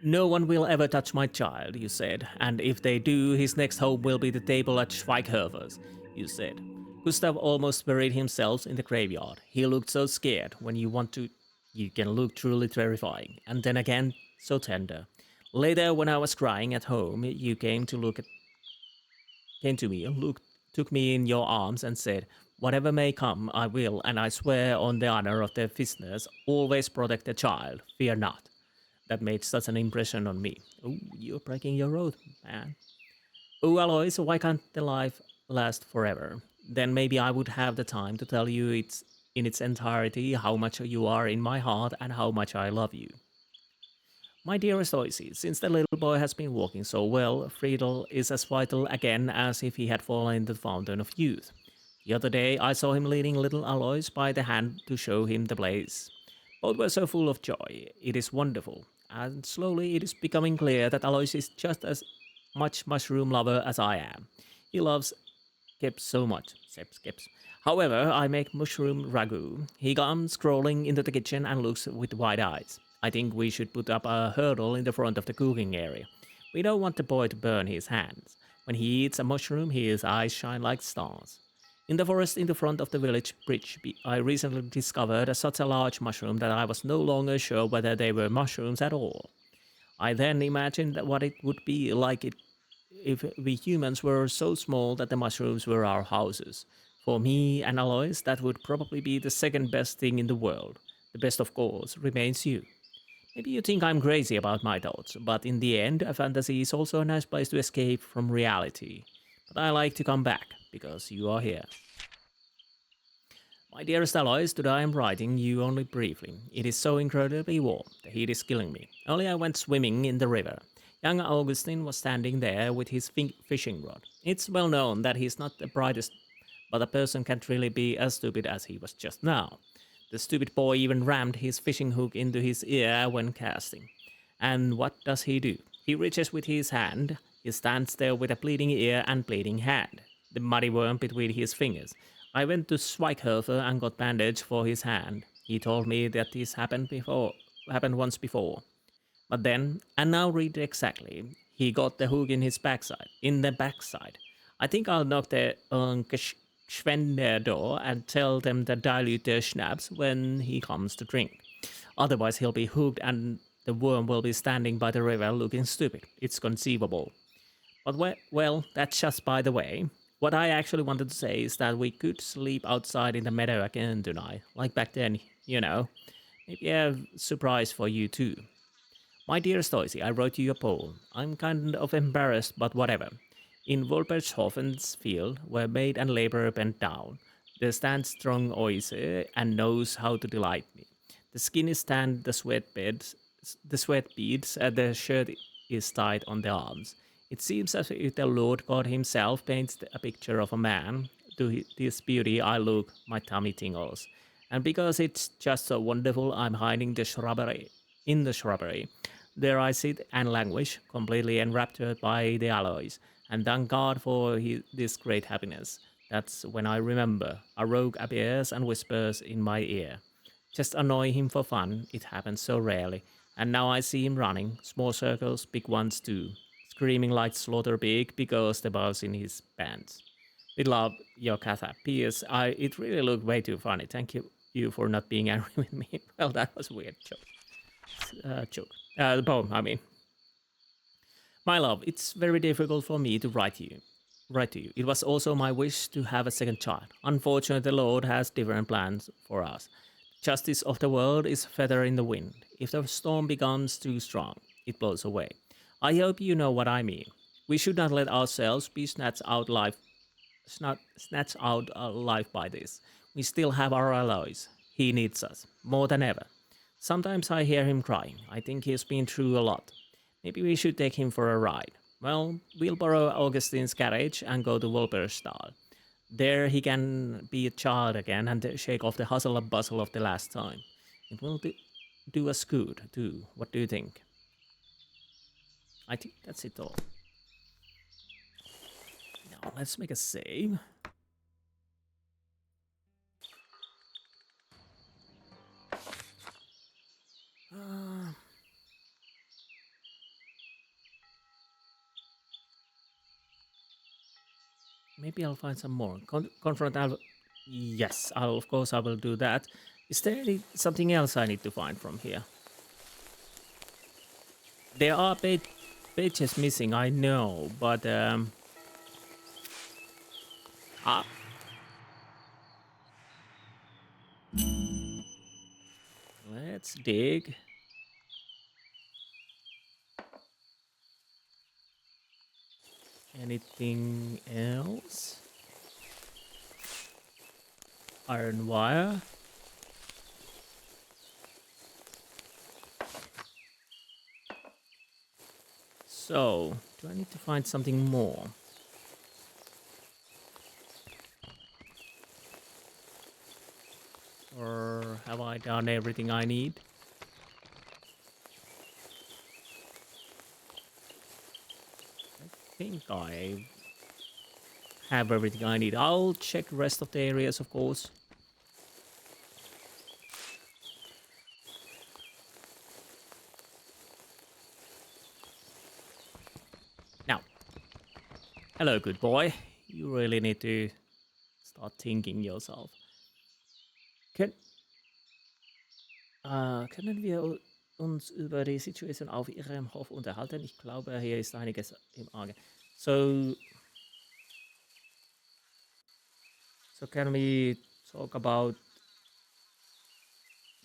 No one will ever touch my child, you said, and if they do, his next home will be the table at Schweighöfer's, you said. Gustav almost buried himself in the graveyard. He looked so scared. When you want to, you can look truly terrifying, and then again, so tender. Later, when I was crying at home, you came to me, took me in your arms and said, whatever may come, I will, and I swear on the honor of the Pfistners, always protect the child, fear not. That made such an impression on me. Oh, you're breaking your oath, man. Oh, Alois, why can't the life last forever? Then maybe I would have the time to tell you in its entirety how much you are in my heart and how much I love you. My dearest Oisi, since the little boy has been walking so well, Friedl is as vital again as if he had fallen into the fountain of youth. The other day I saw him leading little Alois by the hand to show him the place. Both were so full of joy. It is wonderful. And slowly it is becoming clear that Alois is just as much mushroom lover as I am. He loves Keps so much. Keps. However, I make mushroom ragu. He comes crawling into the kitchen and looks with wide eyes. I think we should put up a hurdle in the front of the cooking area. We don't want the boy to burn his hands. When he eats a mushroom, his eyes shine like stars. In the forest in the front of the village bridge, I recently discovered such a large mushroom that I was no longer sure whether they were mushrooms at all. I then imagined what it would be like if we humans were so small that the mushrooms were our houses. For me and Alois, that would probably be the second best thing in the world. The best, of course, remains you. Maybe you think I'm crazy about my thoughts, but in the end, a fantasy is also a nice place to escape from reality. But I like to come back, because you are here. My dearest Alois, today I am writing you only briefly. It is so incredibly warm. The heat is killing me. Early I went swimming in the river. Young Augustine was standing there with his fishing rod. It's well known that he's not the brightest, but a person can't really be as stupid as he was just now. The stupid boy even rammed his fishing hook into his ear when casting. And what does he do? He reaches with his hand. He stands there with a bleeding ear and bleeding hand, the muddy worm between his fingers. I went to Schweighöfer and got bandage for his hand. He told me that this happened once before. But then, and now read exactly, he got the hook in the backside. I think I'll knock the Schwender door and tell them to dilute their schnapps when he comes to drink. Otherwise he'll be hooked and the worm will be standing by the river looking stupid. It's conceivable. But well, that's just by the way. What I actually wanted to say is that we could sleep outside in the meadow again tonight, like back then, you know. Maybe a surprise for you too. My dearest Oisi, I wrote you a poem. I'm kind of embarrassed, but whatever. In Wolpertshofen's field, where maid and laborer bent down, there stands strong Oisi and knows how to delight me. The skin is tanned, the sweat beads, the shirt is tied on the arms. It seems as if the Lord God himself paints a picture of a man. To this beauty I look, my tummy tingles. And because it's just so wonderful, I'm hiding in the shrubbery. There I sit and languish, completely enraptured by the Alois, and thank God for this great happiness. That's when I remember. A rogue appears and whispers in my ear. Just annoy him for fun, it happens so rarely. And now I see him running, small circles, big ones too, screaming like Slaughter Pig because the bow's in his pants. With love, your Katha. P.S. It really looked way too funny. Thank you for not being angry with me. Well, that was a weird joke. The poem, I mean. My love, it's very difficult for me to write to you. It was also my wish to have a second child. Unfortunately, the Lord has different plans for us. Justice of the world is a feather in the wind. If the storm becomes too strong, it blows away. I hope you know what I mean. We should not let ourselves be snatched out alive by this. We still have our Alois. He needs us, more than ever. Sometimes I hear him crying. I think he's been through a lot. Maybe we should take him for a ride. Well, we'll borrow Augustine's carriage and go to Wolpertshofen. There he can be a child again and shake off the hustle and bustle of the last time. It will do us good, too. What do you think? I think that's it all. Now, let's make a save. Maybe I'll find some more. Confront Yes, of course I will do that. Is there something else I need to find from here? There are pages missing, I know, but let's dig. Anything else? Iron wire. So, do I need to find something more? Or have I done everything I need? I think I have everything I need. I'll check the rest of the areas, of course. Now, hello, good boy. You really need to start thinking yourself. Können wir uns über die Situation auf Ihrem Hof unterhalten? Ich glaube, hier ist einiges im Argen. So can we talk about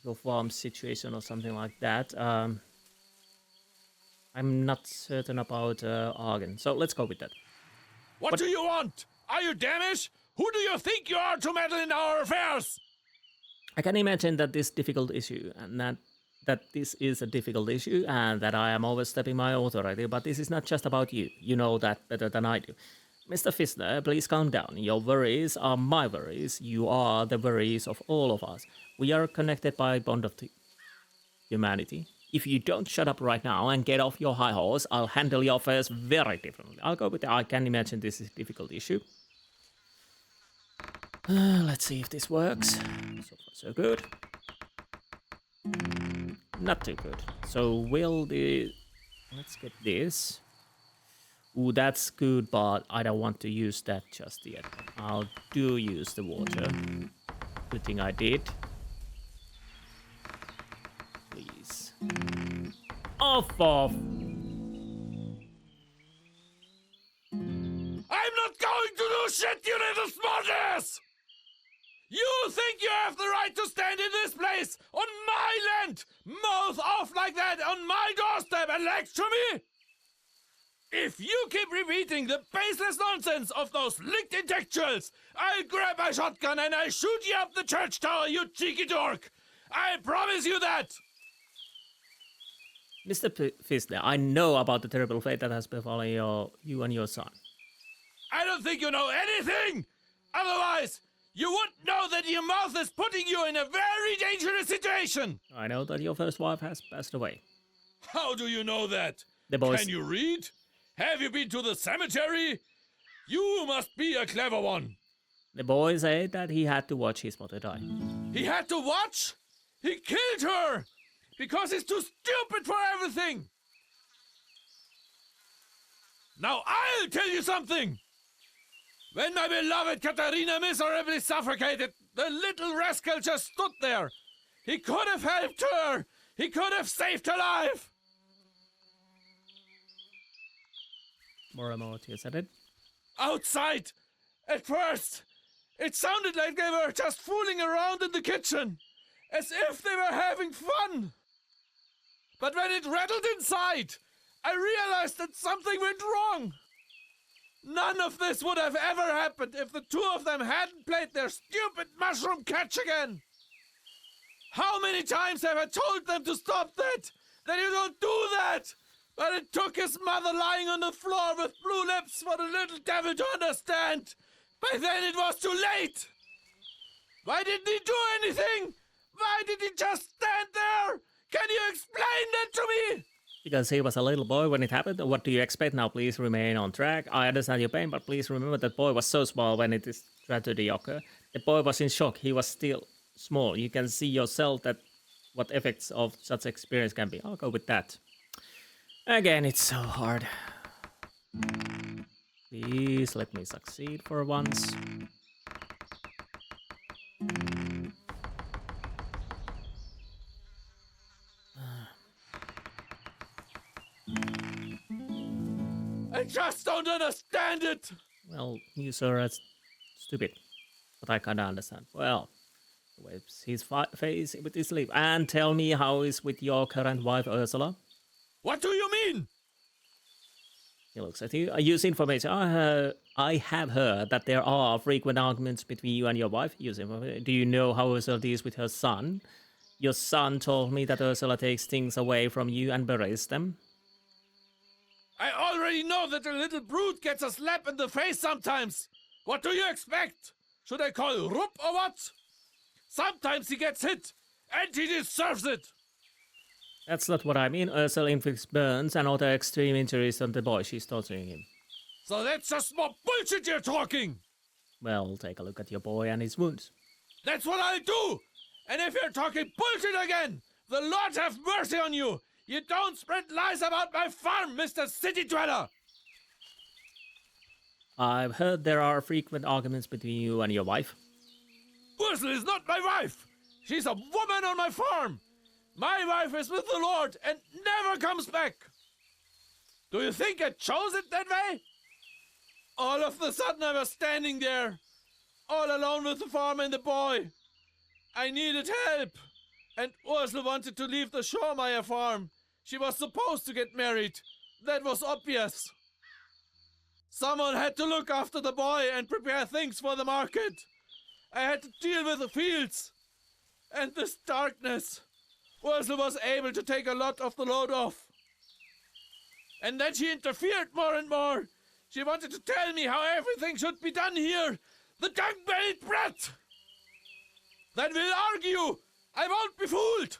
your farm situation or something like that? I'm not certain about Argen, so let's go with that. What do you want? Are you Danish? Who do you think you are to meddle in our affairs? I can imagine that this difficult issue and that this is a difficult issue and that I am overstepping my authority, but this is not just about you. You know that better than I do. Mr. Pfistner, please calm down. Your worries are my worries. You are the worries of all of us. We are connected by a bond of humanity. If you don't shut up right now and get off your high horse, I'll handle your affairs very differently. I'll go with that. I can imagine this is a difficult issue. Let's see if this works. So far, so good. Not too good. So let's get this. Ooh, that's good, but I don't want to use that just yet. I'll use the water. Good thing I did. Please. Off! I'm not going to do shit, you little smartass! You think you have the right to stand in this place, on my land, mouth off like that on my doorstep and lecture me? If you keep repeating the baseless nonsense of those linked intellectuals, I'll grab my shotgun and I'll shoot you up the church tower, you cheeky dork! I promise you that! Mr. Pfistner, I know about the terrible fate that has befallen you and your son. I don't think you know anything! Otherwise, you would know that your mouth is putting you in a very dangerous situation! I know that your first wife has passed away. How do you know that? The boys... Can you read? Have you been to the cemetery? You must be a clever one. The boy said that he had to watch his mother die. He had to watch? He killed her! Because he's too stupid for everything! Now I'll tell you something! When my beloved Katarina miserably suffocated, the little rascal just stood there. He could have helped her! He could have saved her life! Moramotia said it. Outside! At first! It sounded like they were just fooling around in the kitchen! As if they were having fun! But when it rattled inside, I realized that something went wrong! None of this would have ever happened if the two of them hadn't played their stupid mushroom catch again! How many times have I told them to stop that? That you don't do that! But it took his mother lying on the floor with blue lips for the little devil to understand! By then it was too late! Why didn't he do anything? Why did he just stand there? Can you explain that to me? Because he was a little boy when it happened. What do you expect now? Please remain on track. I understand your pain, but please remember that boy was so small when this tragedy occurred. The boy was in shock. He was still small. You can see yourself that what effects of such experience can be. I'll go with that. Again, it's so hard. Please let me succeed for once. I just don't understand it! Well, you sir are stupid. But I kinda understand. Well, wipes his face with his sleeve. And tell me how is with your current wife, Ursula? What do you mean? He looks at you. Use information. I have heard that there are frequent arguments between you and your wife. Use information. Do you know how Ursula deals with her son? Your son told me that Ursula takes things away from you and buries them. I already know that the little brute gets a slap in the face sometimes. What do you expect? Should I call Rupp or what? Sometimes he gets hit, and he deserves it. That's not what I mean. Ursula inflicts burns and other extreme injuries on the boy. She's torturing him. So that's just more bullshit you're talking. Well, take a look at your boy and his wounds. That's what I'll do. And if you're talking bullshit again, the Lord have mercy on you. You don't spread lies about my farm, Mr. City Dweller! I've heard there are frequent arguments between you and your wife. Ursula is not my wife! She's a woman on my farm! My wife is with the Lord and never comes back! Do you think I chose it that way? All of a sudden I was standing there, all alone with the farm and the boy. I needed help, and Ursula wanted to leave the Schormeyer farm. She was supposed to get married. That was obvious. Someone had to look after the boy and prepare things for the market. I had to deal with the fields. And this darkness. Ursula was able to take a lot of the load off. And then she interfered more and more. She wanted to tell me how everything should be done here. The dung-bellied brat! Then we'll argue. I won't be fooled.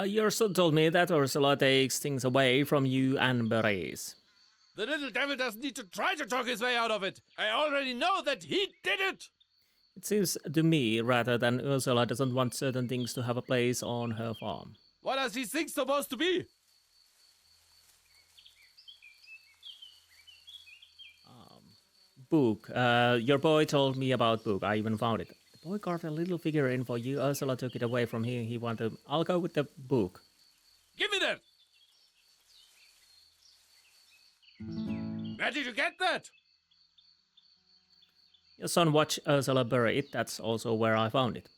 Your son told me that Ursula takes things away from you and buries. The little devil doesn't need to try to talk his way out of it. I already know that he did it. It seems to me rather than Ursula doesn't want certain things to have a place on her farm. What are these things supposed to be? Book. Your boy told me about book. I even found it. The boy carved a little figure in for you. Ursula took it away from him. He wanted... I'll go with the book. Give me that! Where did you get that? Your son watched Ursula bury it. That's also where I found it.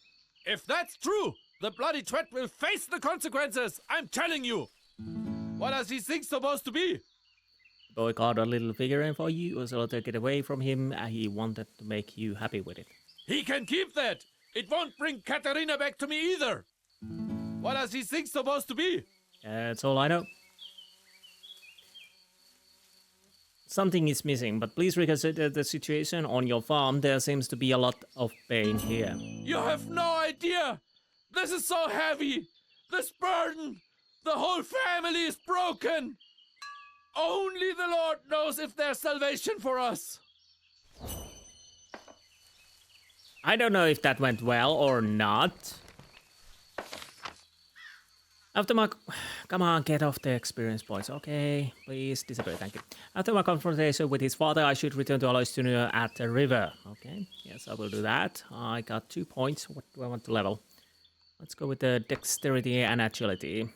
If that's true, the bloody twat will face the consequences. I'm telling you. What are these things supposed to be? The boy carved a little figure in for you. Ursula took it away from him. He wanted to make you happy with it. He can keep that. It won't bring Katarina back to me either. What are these things supposed to be? That's all I know. Something is missing, but please reconsider the situation on your farm. There seems to be a lot of pain here. You have no idea! This is so heavy! This burden! The whole family is broken! Only the Lord knows if there's salvation for us! I don't know if that went well or not. After my... Come on, get off the experience points. Okay, please disappear, thank you. After my confrontation with his father, I should return to Alois Sr at the river. Okay, yes, I will do that. I got 2 points. What do I want to level? Let's go with the dexterity and agility.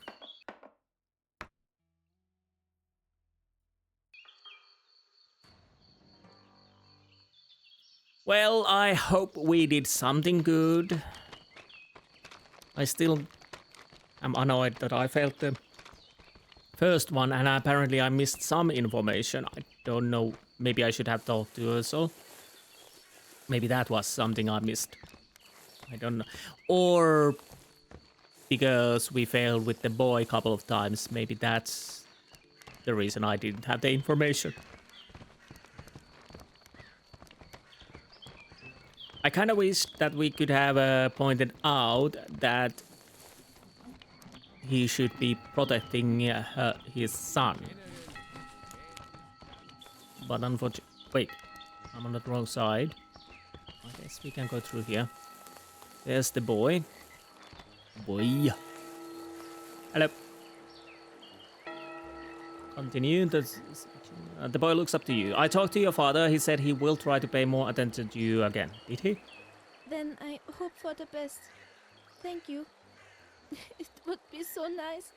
Well, I hope we did something good. I still am annoyed that I failed the first one, and apparently I missed some information. I don't know, maybe I should have talked to Ursel. Maybe that was something I missed. I don't know. Or because we failed with the boy a couple of times, maybe that's the reason I didn't have the information. I kind of wish that we could have pointed out that he should be protecting his son. But unfortunately... Wait, I'm on the wrong side. I guess we can go through here. There's the boy. Boy. Hello. Continue. The boy looks up to you. I talked to your father. He said he will try to pay more attention to you again. Did he? Then I hope for the best. Thank you. It would be so nice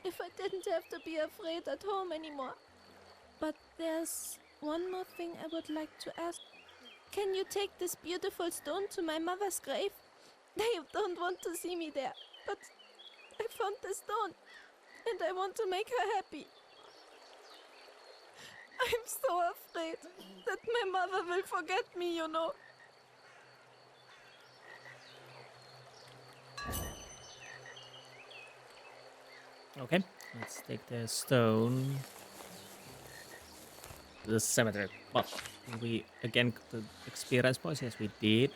if I didn't have to be afraid at home anymore. But there's one more thing I would like to ask. Can you take this beautiful stone to my mother's grave? They don't want to see me there, but I found the stone and I want to make her happy. I'm so afraid that my mother will forget me, you know. Okay, let's take the stone to the cemetery. Well, we again got the experience points. Yes, we did.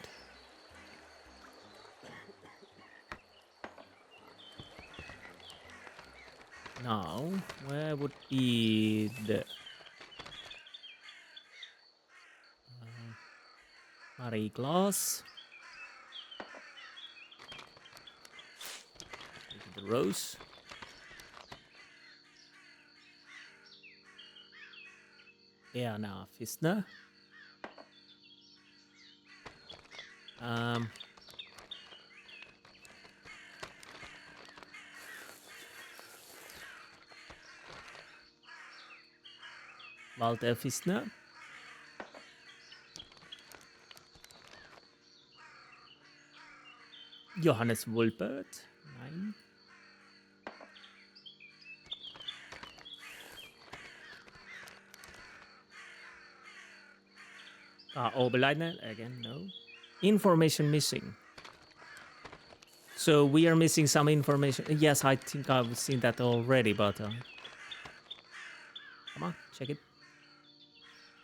Now, where would be the Marie Glass? The rose. Yeah, now Pfistner. Walter Pfistner. Johannes Wolpert. Nein. Oberleitner, again, no. Information missing. So we are missing some information. Yes, I think I've seen that already, but... come on, check it.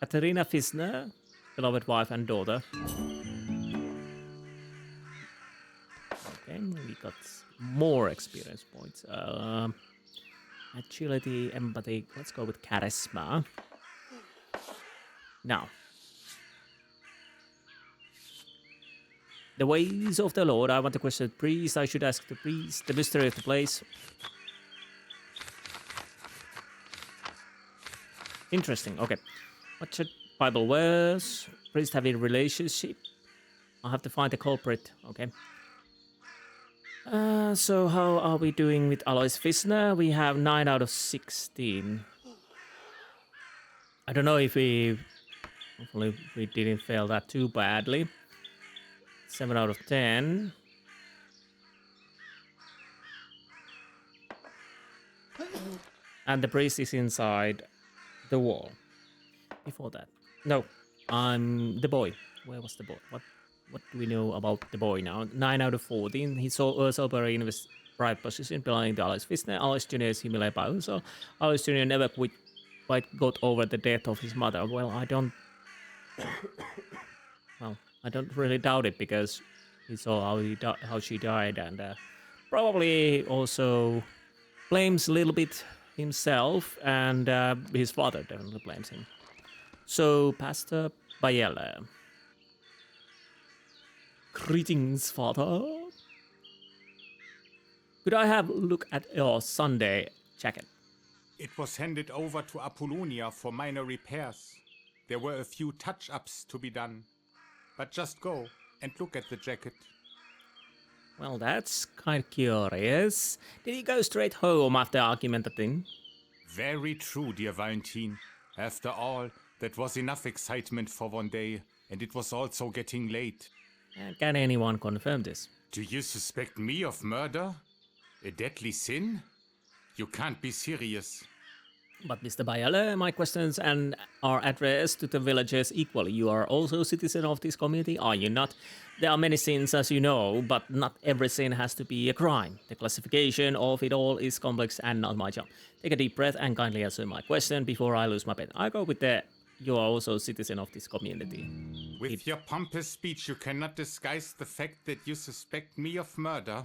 Katerina Pfistner, beloved wife and daughter. Okay, we got more experience points. Agility, empathy. Let's go with charisma. Now. The ways of the Lord. I want to question the priest. I should ask the priest. The mystery of the place. Interesting. Okay. What should Bible verse? Priest have a relationship. I'll have to find the culprit. Okay. So how are we doing with Alois Pfistner? We have 9 out of 16. I don't know if we... Hopefully we didn't fail that too badly. 7 out of 10. And the priest is inside the wall. Before that. No, I'm the boy. Where was the boy? What do we know about the boy now? 9 out of 14. He saw Ursel private position belonging to Alois Pfistner. Alois Jr. is humiliated by also. Alois Jr. never quite got over the death of his mother. Well, I don't really doubt it because he saw how she died, and probably also blames a little bit himself, and his father definitely blames him. So, Pastor Bayele. Greetings, Father. Could I have a look at your Sunday jacket? It was handed over to Apollonia for minor repairs. There were a few touch-ups to be done. But just go and look at the jacket. Well, that's kind of curious. Did he go straight home after argumentating? Very true, dear Valentin. After all, that was enough excitement for one day, and it was also getting late. Can anyone confirm this? Do you suspect me of murder? A deadly sin? You can't be serious. But Mr. Bayele, my questions are addressed to the villagers equally. You are also a citizen of this community, are you not? There are many sins, as you know, but not every sin has to be a crime. The classification of it all is complex and not my job. Take a deep breath and kindly answer my question before I lose my pen. I go with the you are also a citizen of this community. With your pompous speech, you cannot disguise the fact that you suspect me of murder.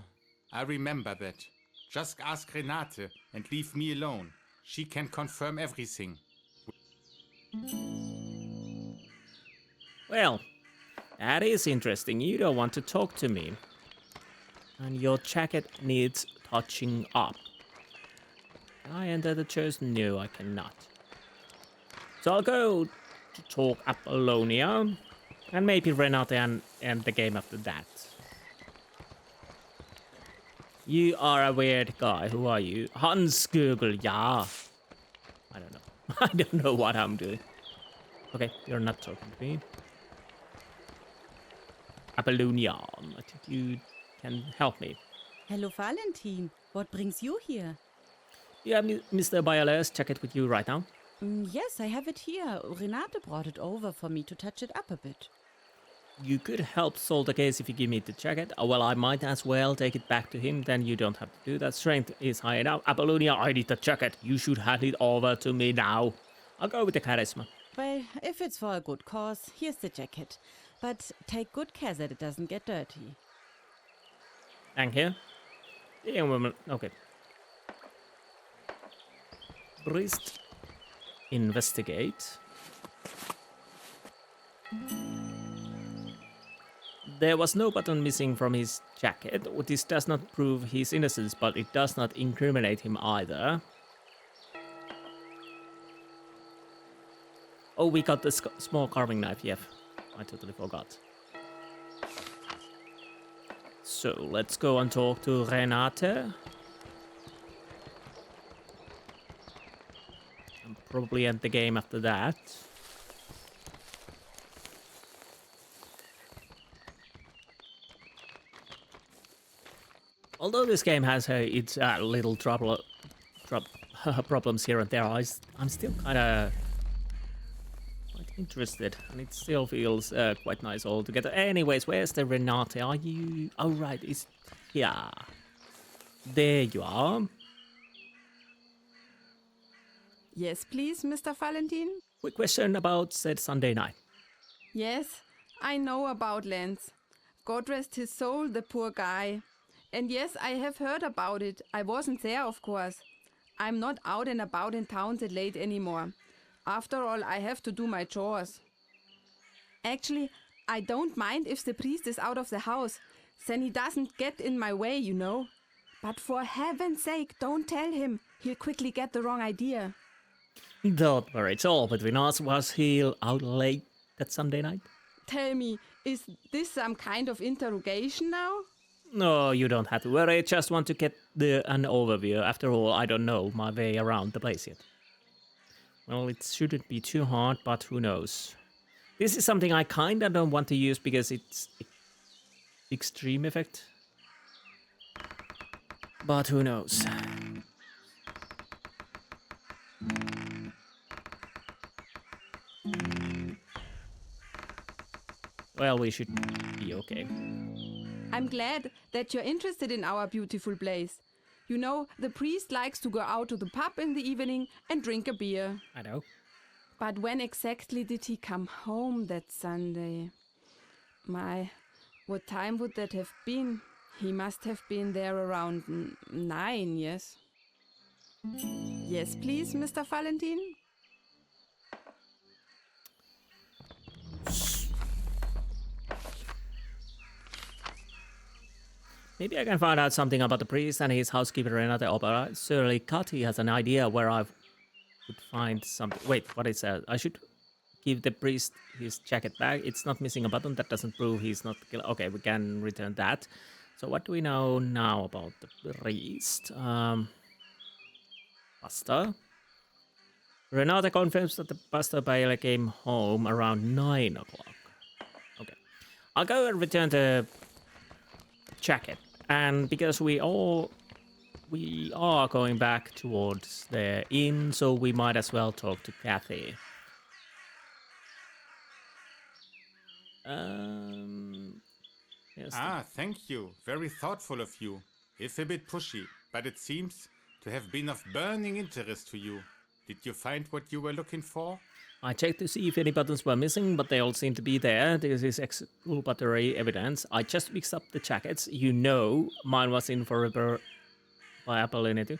I remember that. Just ask Renate and leave me alone. She can confirm everything. Well, that is interesting. You don't want to talk to me. And your jacket needs touching up. Can I enter the church? No, I cannot. So I'll go to talk Apollonia. And maybe Renate and end the game after that. You are a weird guy. Who are you? Hans Google, yeah. I don't know. I don't know what I'm doing. Okay, you're not talking to me. Apollonia, I think you can help me. Hello, Valentin. What brings you here? You have Mr. Bayele's jacket with you right now? Yes, I have it here. Renate brought it over for me to touch it up a bit. You could help solve the case if you give me the jacket. Well, I might as well take it back to him, then you don't have to do that. Strength is high enough. Apollonia, I need the jacket. You should hand it over to me now. I'll go with the charisma. Well, if it's for a good cause, here's the jacket. But take good care that it doesn't get dirty. Thank you. Yeah, woman. Okay. Priest. Investigate. There was no button missing from his jacket. This does not prove his innocence, but it does not incriminate him either. Oh, we got the small carving knife, yeah. I totally forgot. So, let's go and talk to Renate. And probably end the game after that. Although this game has its little problems here and there, I'm still kind of quite interested, and it still feels quite nice altogether. Anyways, where's the Renate? Are you? Oh right, it's here. There you are. Yes, please, Mr. Valentin? Quick question about said Sunday night. Yes, I know about Lance. God rest his soul, the poor guy. And yes, I have heard about it. I wasn't there, of course. I'm not out and about in town that late anymore. After all, I have to do my chores. Actually, I don't mind if the priest is out of the house. Then he doesn't get in my way, you know. But for heaven's sake, don't tell him. He'll quickly get the wrong idea. Don't worry, it's all between us. Was he out late that Sunday night? Tell me, is this some kind of interrogation now? No, you don't have to worry. I just want to get an overview. After all, I don't know my way around the place yet. Well, it shouldn't be too hard, but who knows. This is something I kinda don't want to use because it's extreme effect. But who knows. Well, we should be okay. I'm glad that you're interested in our beautiful place. You know, the priest likes to go out to the pub in the evening and drink a beer. I know. But when exactly did he come home that Sunday? My, what time would that have been? He must have been there around 9, yes? Yes, please, Mr. Valentin? Maybe I can find out something about the priest and his housekeeper in the opera. Surely Kati has an idea where I would find something. Wait, what is that? I should give the priest his jacket back. It's not missing a button. That doesn't prove he's not killed. Okay, we can return that. So what do we know now about the priest? Pastor. Renata confirms that the Pastor Bailey came home around 9 o'clock. Okay. I'll go and return the jacket. And because we are going back towards the inn, so we might as well talk to Kathy. Yes. Thank you. Very thoughtful of you. If a bit pushy, but it seems to have been of burning interest to you. Did you find what you were looking for? I checked to see if any buttons were missing, but they all seem to be there. This is exculpatory evidence. I just mixed up the jackets. You know, mine was in forever by Apollinity.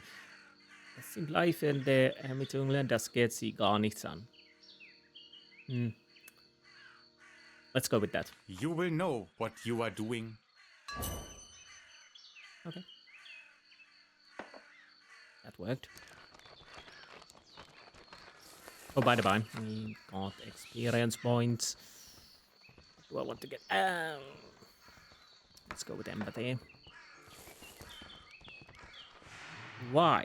Es sind live in der Ermittlungen, das geht sie gar nichts an. Let's go with that. You will know what you are doing. Okay. That worked. Oh, by the by, we got experience points. Do I want to get... let's go with empathy. Why?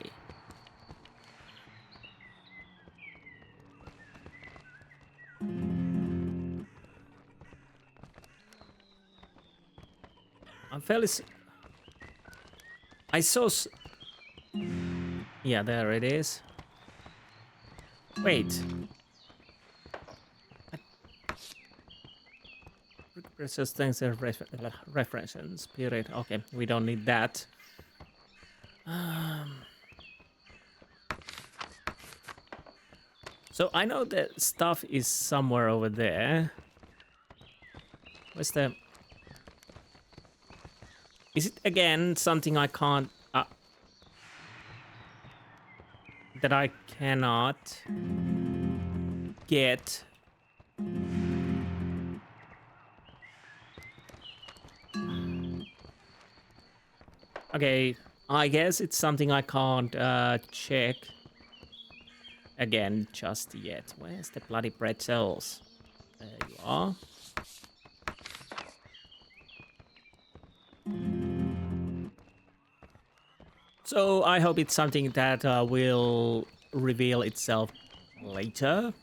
I'm fairly... I saw... Yeah, there it is. Wait. Resistance and reference period. Okay, we don't need that. So I know that stuff is somewhere over there. Where's the... Is it again something I can't... that I cannot get? Okay, I guess it's something I can't check again just yet. Where's the bloody pretzels? There you are. So I hope it's something that will reveal itself later.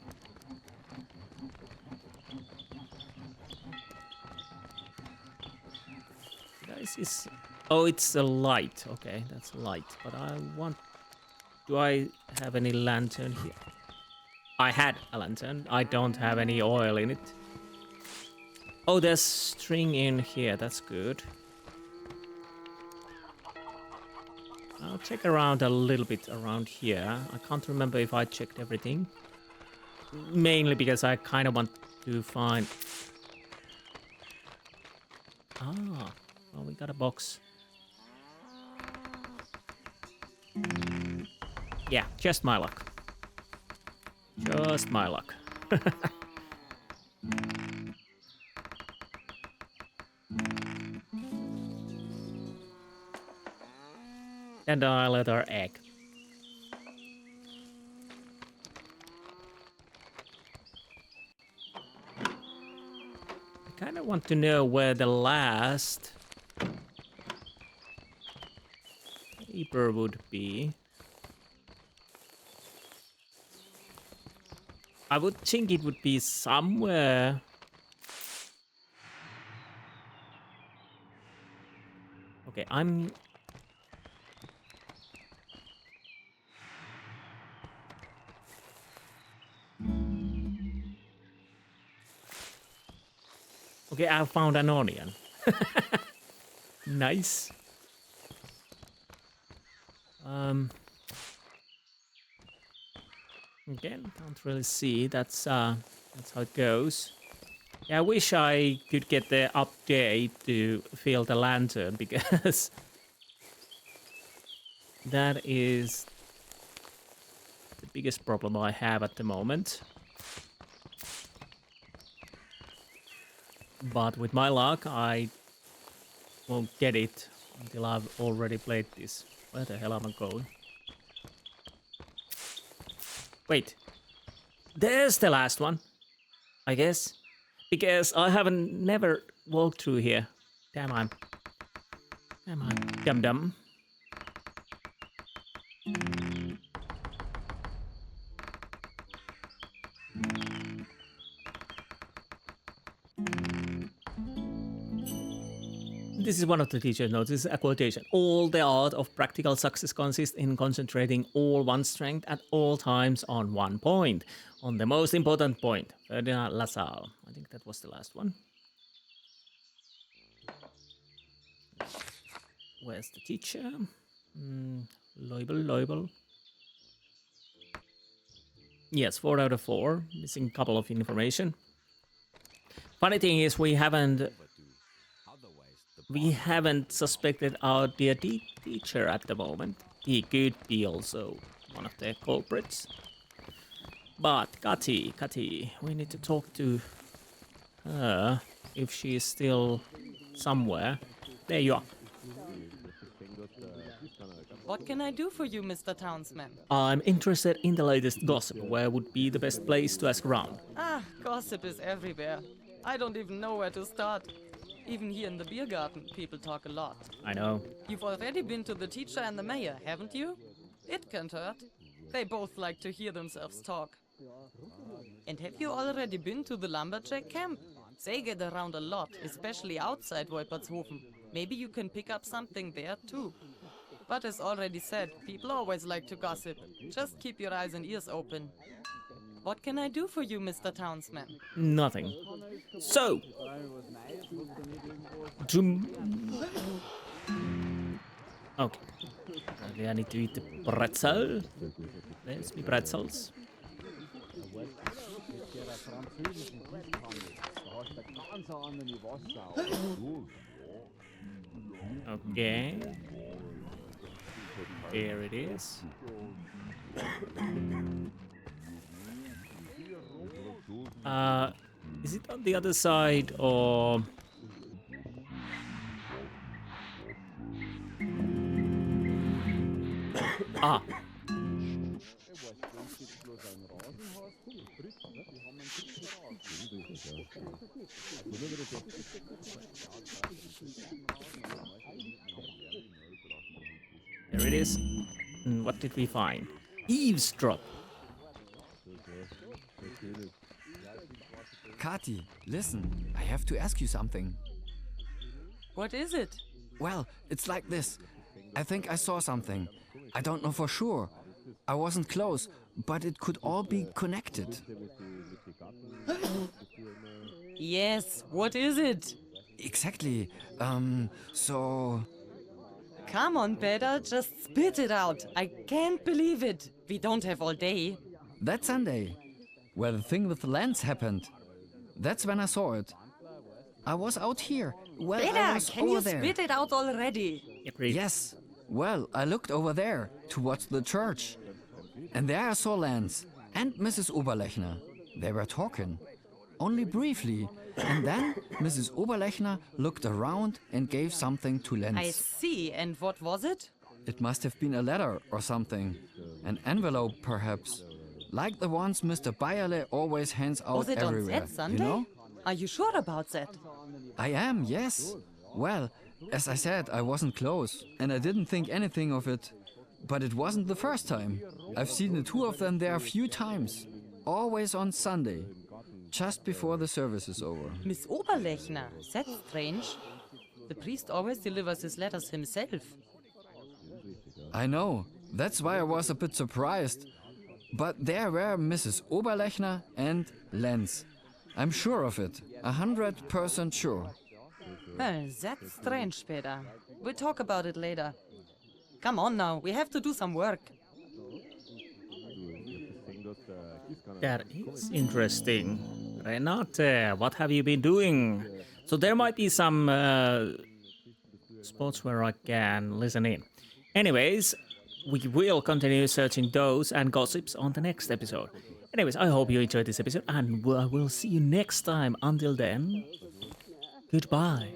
Oh, it's a light. Okay, that's light. But I want... Do I have any lantern here? I had a lantern. I don't have any oil in it. Oh, there's string in here. That's good. I'll check around a little bit around here. I can't remember if I checked everything. Mainly because I kind of want to find... Ah, well, we got a box. Yeah, just my luck. Just my luck. And a leather egg. I kind of want to know where the last paper would be. I would think it would be somewhere. Okay, I'm... Okay, I found an onion. Nice. Again, can't really see. That's how it goes. Yeah, I wish I could get the update to fill the lantern because that is the biggest problem I have at the moment. But with my luck, I won't get it until I've already played this. Where the hell am I going? Wait. There's the last one, I guess. Because I haven't never walked through here. Damn, I'm dumb. This is one of the teacher's notes. This is a quotation. All the art of practical success consists in concentrating all one's strength at all times on one point. On the most important point. Ferdinand Lassalle. I think that was the last one. Where's the teacher? Leubel. Yes, 4 out of 4. Missing a couple of information. Funny thing is we haven't suspected our dear teacher at the moment. He could be also one of the culprits. But Kati, we need to talk to her if she is still somewhere. There you are. What can I do for you, Mr. Townsman? I'm interested in the latest gossip. Where would be the best place to ask around? Ah, gossip is everywhere. I don't even know where to start. Even here in the beer garden, people talk a lot. I know. You've already been to the teacher and the mayor, haven't you? It can't hurt. They both like to hear themselves talk. And have you already been to the lumberjack camp? They get around a lot, especially outside Wolpertshofen. Maybe you can pick up something there too. But as already said, people always like to gossip. Just keep your eyes and ears open. What can I do for you, Mr. Townsman? Nothing. So, okay. I need to eat the pretzel. There's my pretzels. Okay. There it is. Is it on the other side or... Ah. There it is. And what did we find? Eavesdrop. Kati, listen, I have to ask you something. What is it? Well, it's like this. I think I saw something. I don't know for sure. I wasn't close, but it could all be connected. Yes, what is it? Exactly. So... Come on, Peter, just spit it out. I can't believe it. We don't have all day. That Sunday, where the thing with the lens happened. That's when I saw it. I was out here. Well, Peter, I was can over you there. spit it out already? Yes. Well, I looked over there, towards the church. And there I saw Lance and Mrs. Oberlechner. They were talking. Only briefly. And then Mrs. Oberlechner looked around and gave something to Lenz. I see. And what was it? It must have been a letter or something. An envelope, perhaps. Like the ones Mr. Bayerle always hands out Was it everywhere. on that Sunday? You know? Are you sure about that? I am, yes. Well, as I said, I wasn't close. And I didn't think anything of it. But it wasn't the first time. I've seen the two of them there a few times. Always on Sunday. Just before the service is over. Miss Oberlechner? That's strange. The priest always delivers his letters himself. I know. That's why I was a bit surprised. But there were Mrs. Oberlechner and Lenz. I'm sure of it. 100% sure. Well, that's strange, Peter. We'll talk about it later. Come on now, we have to do some work. That is interesting. Renate, what have you been doing? So there might be some spots where I can listen in. Anyways, we will continue searching those and gossips on the next episode. Anyways, I hope you enjoyed this episode and I will see you next time. Until then, goodbye.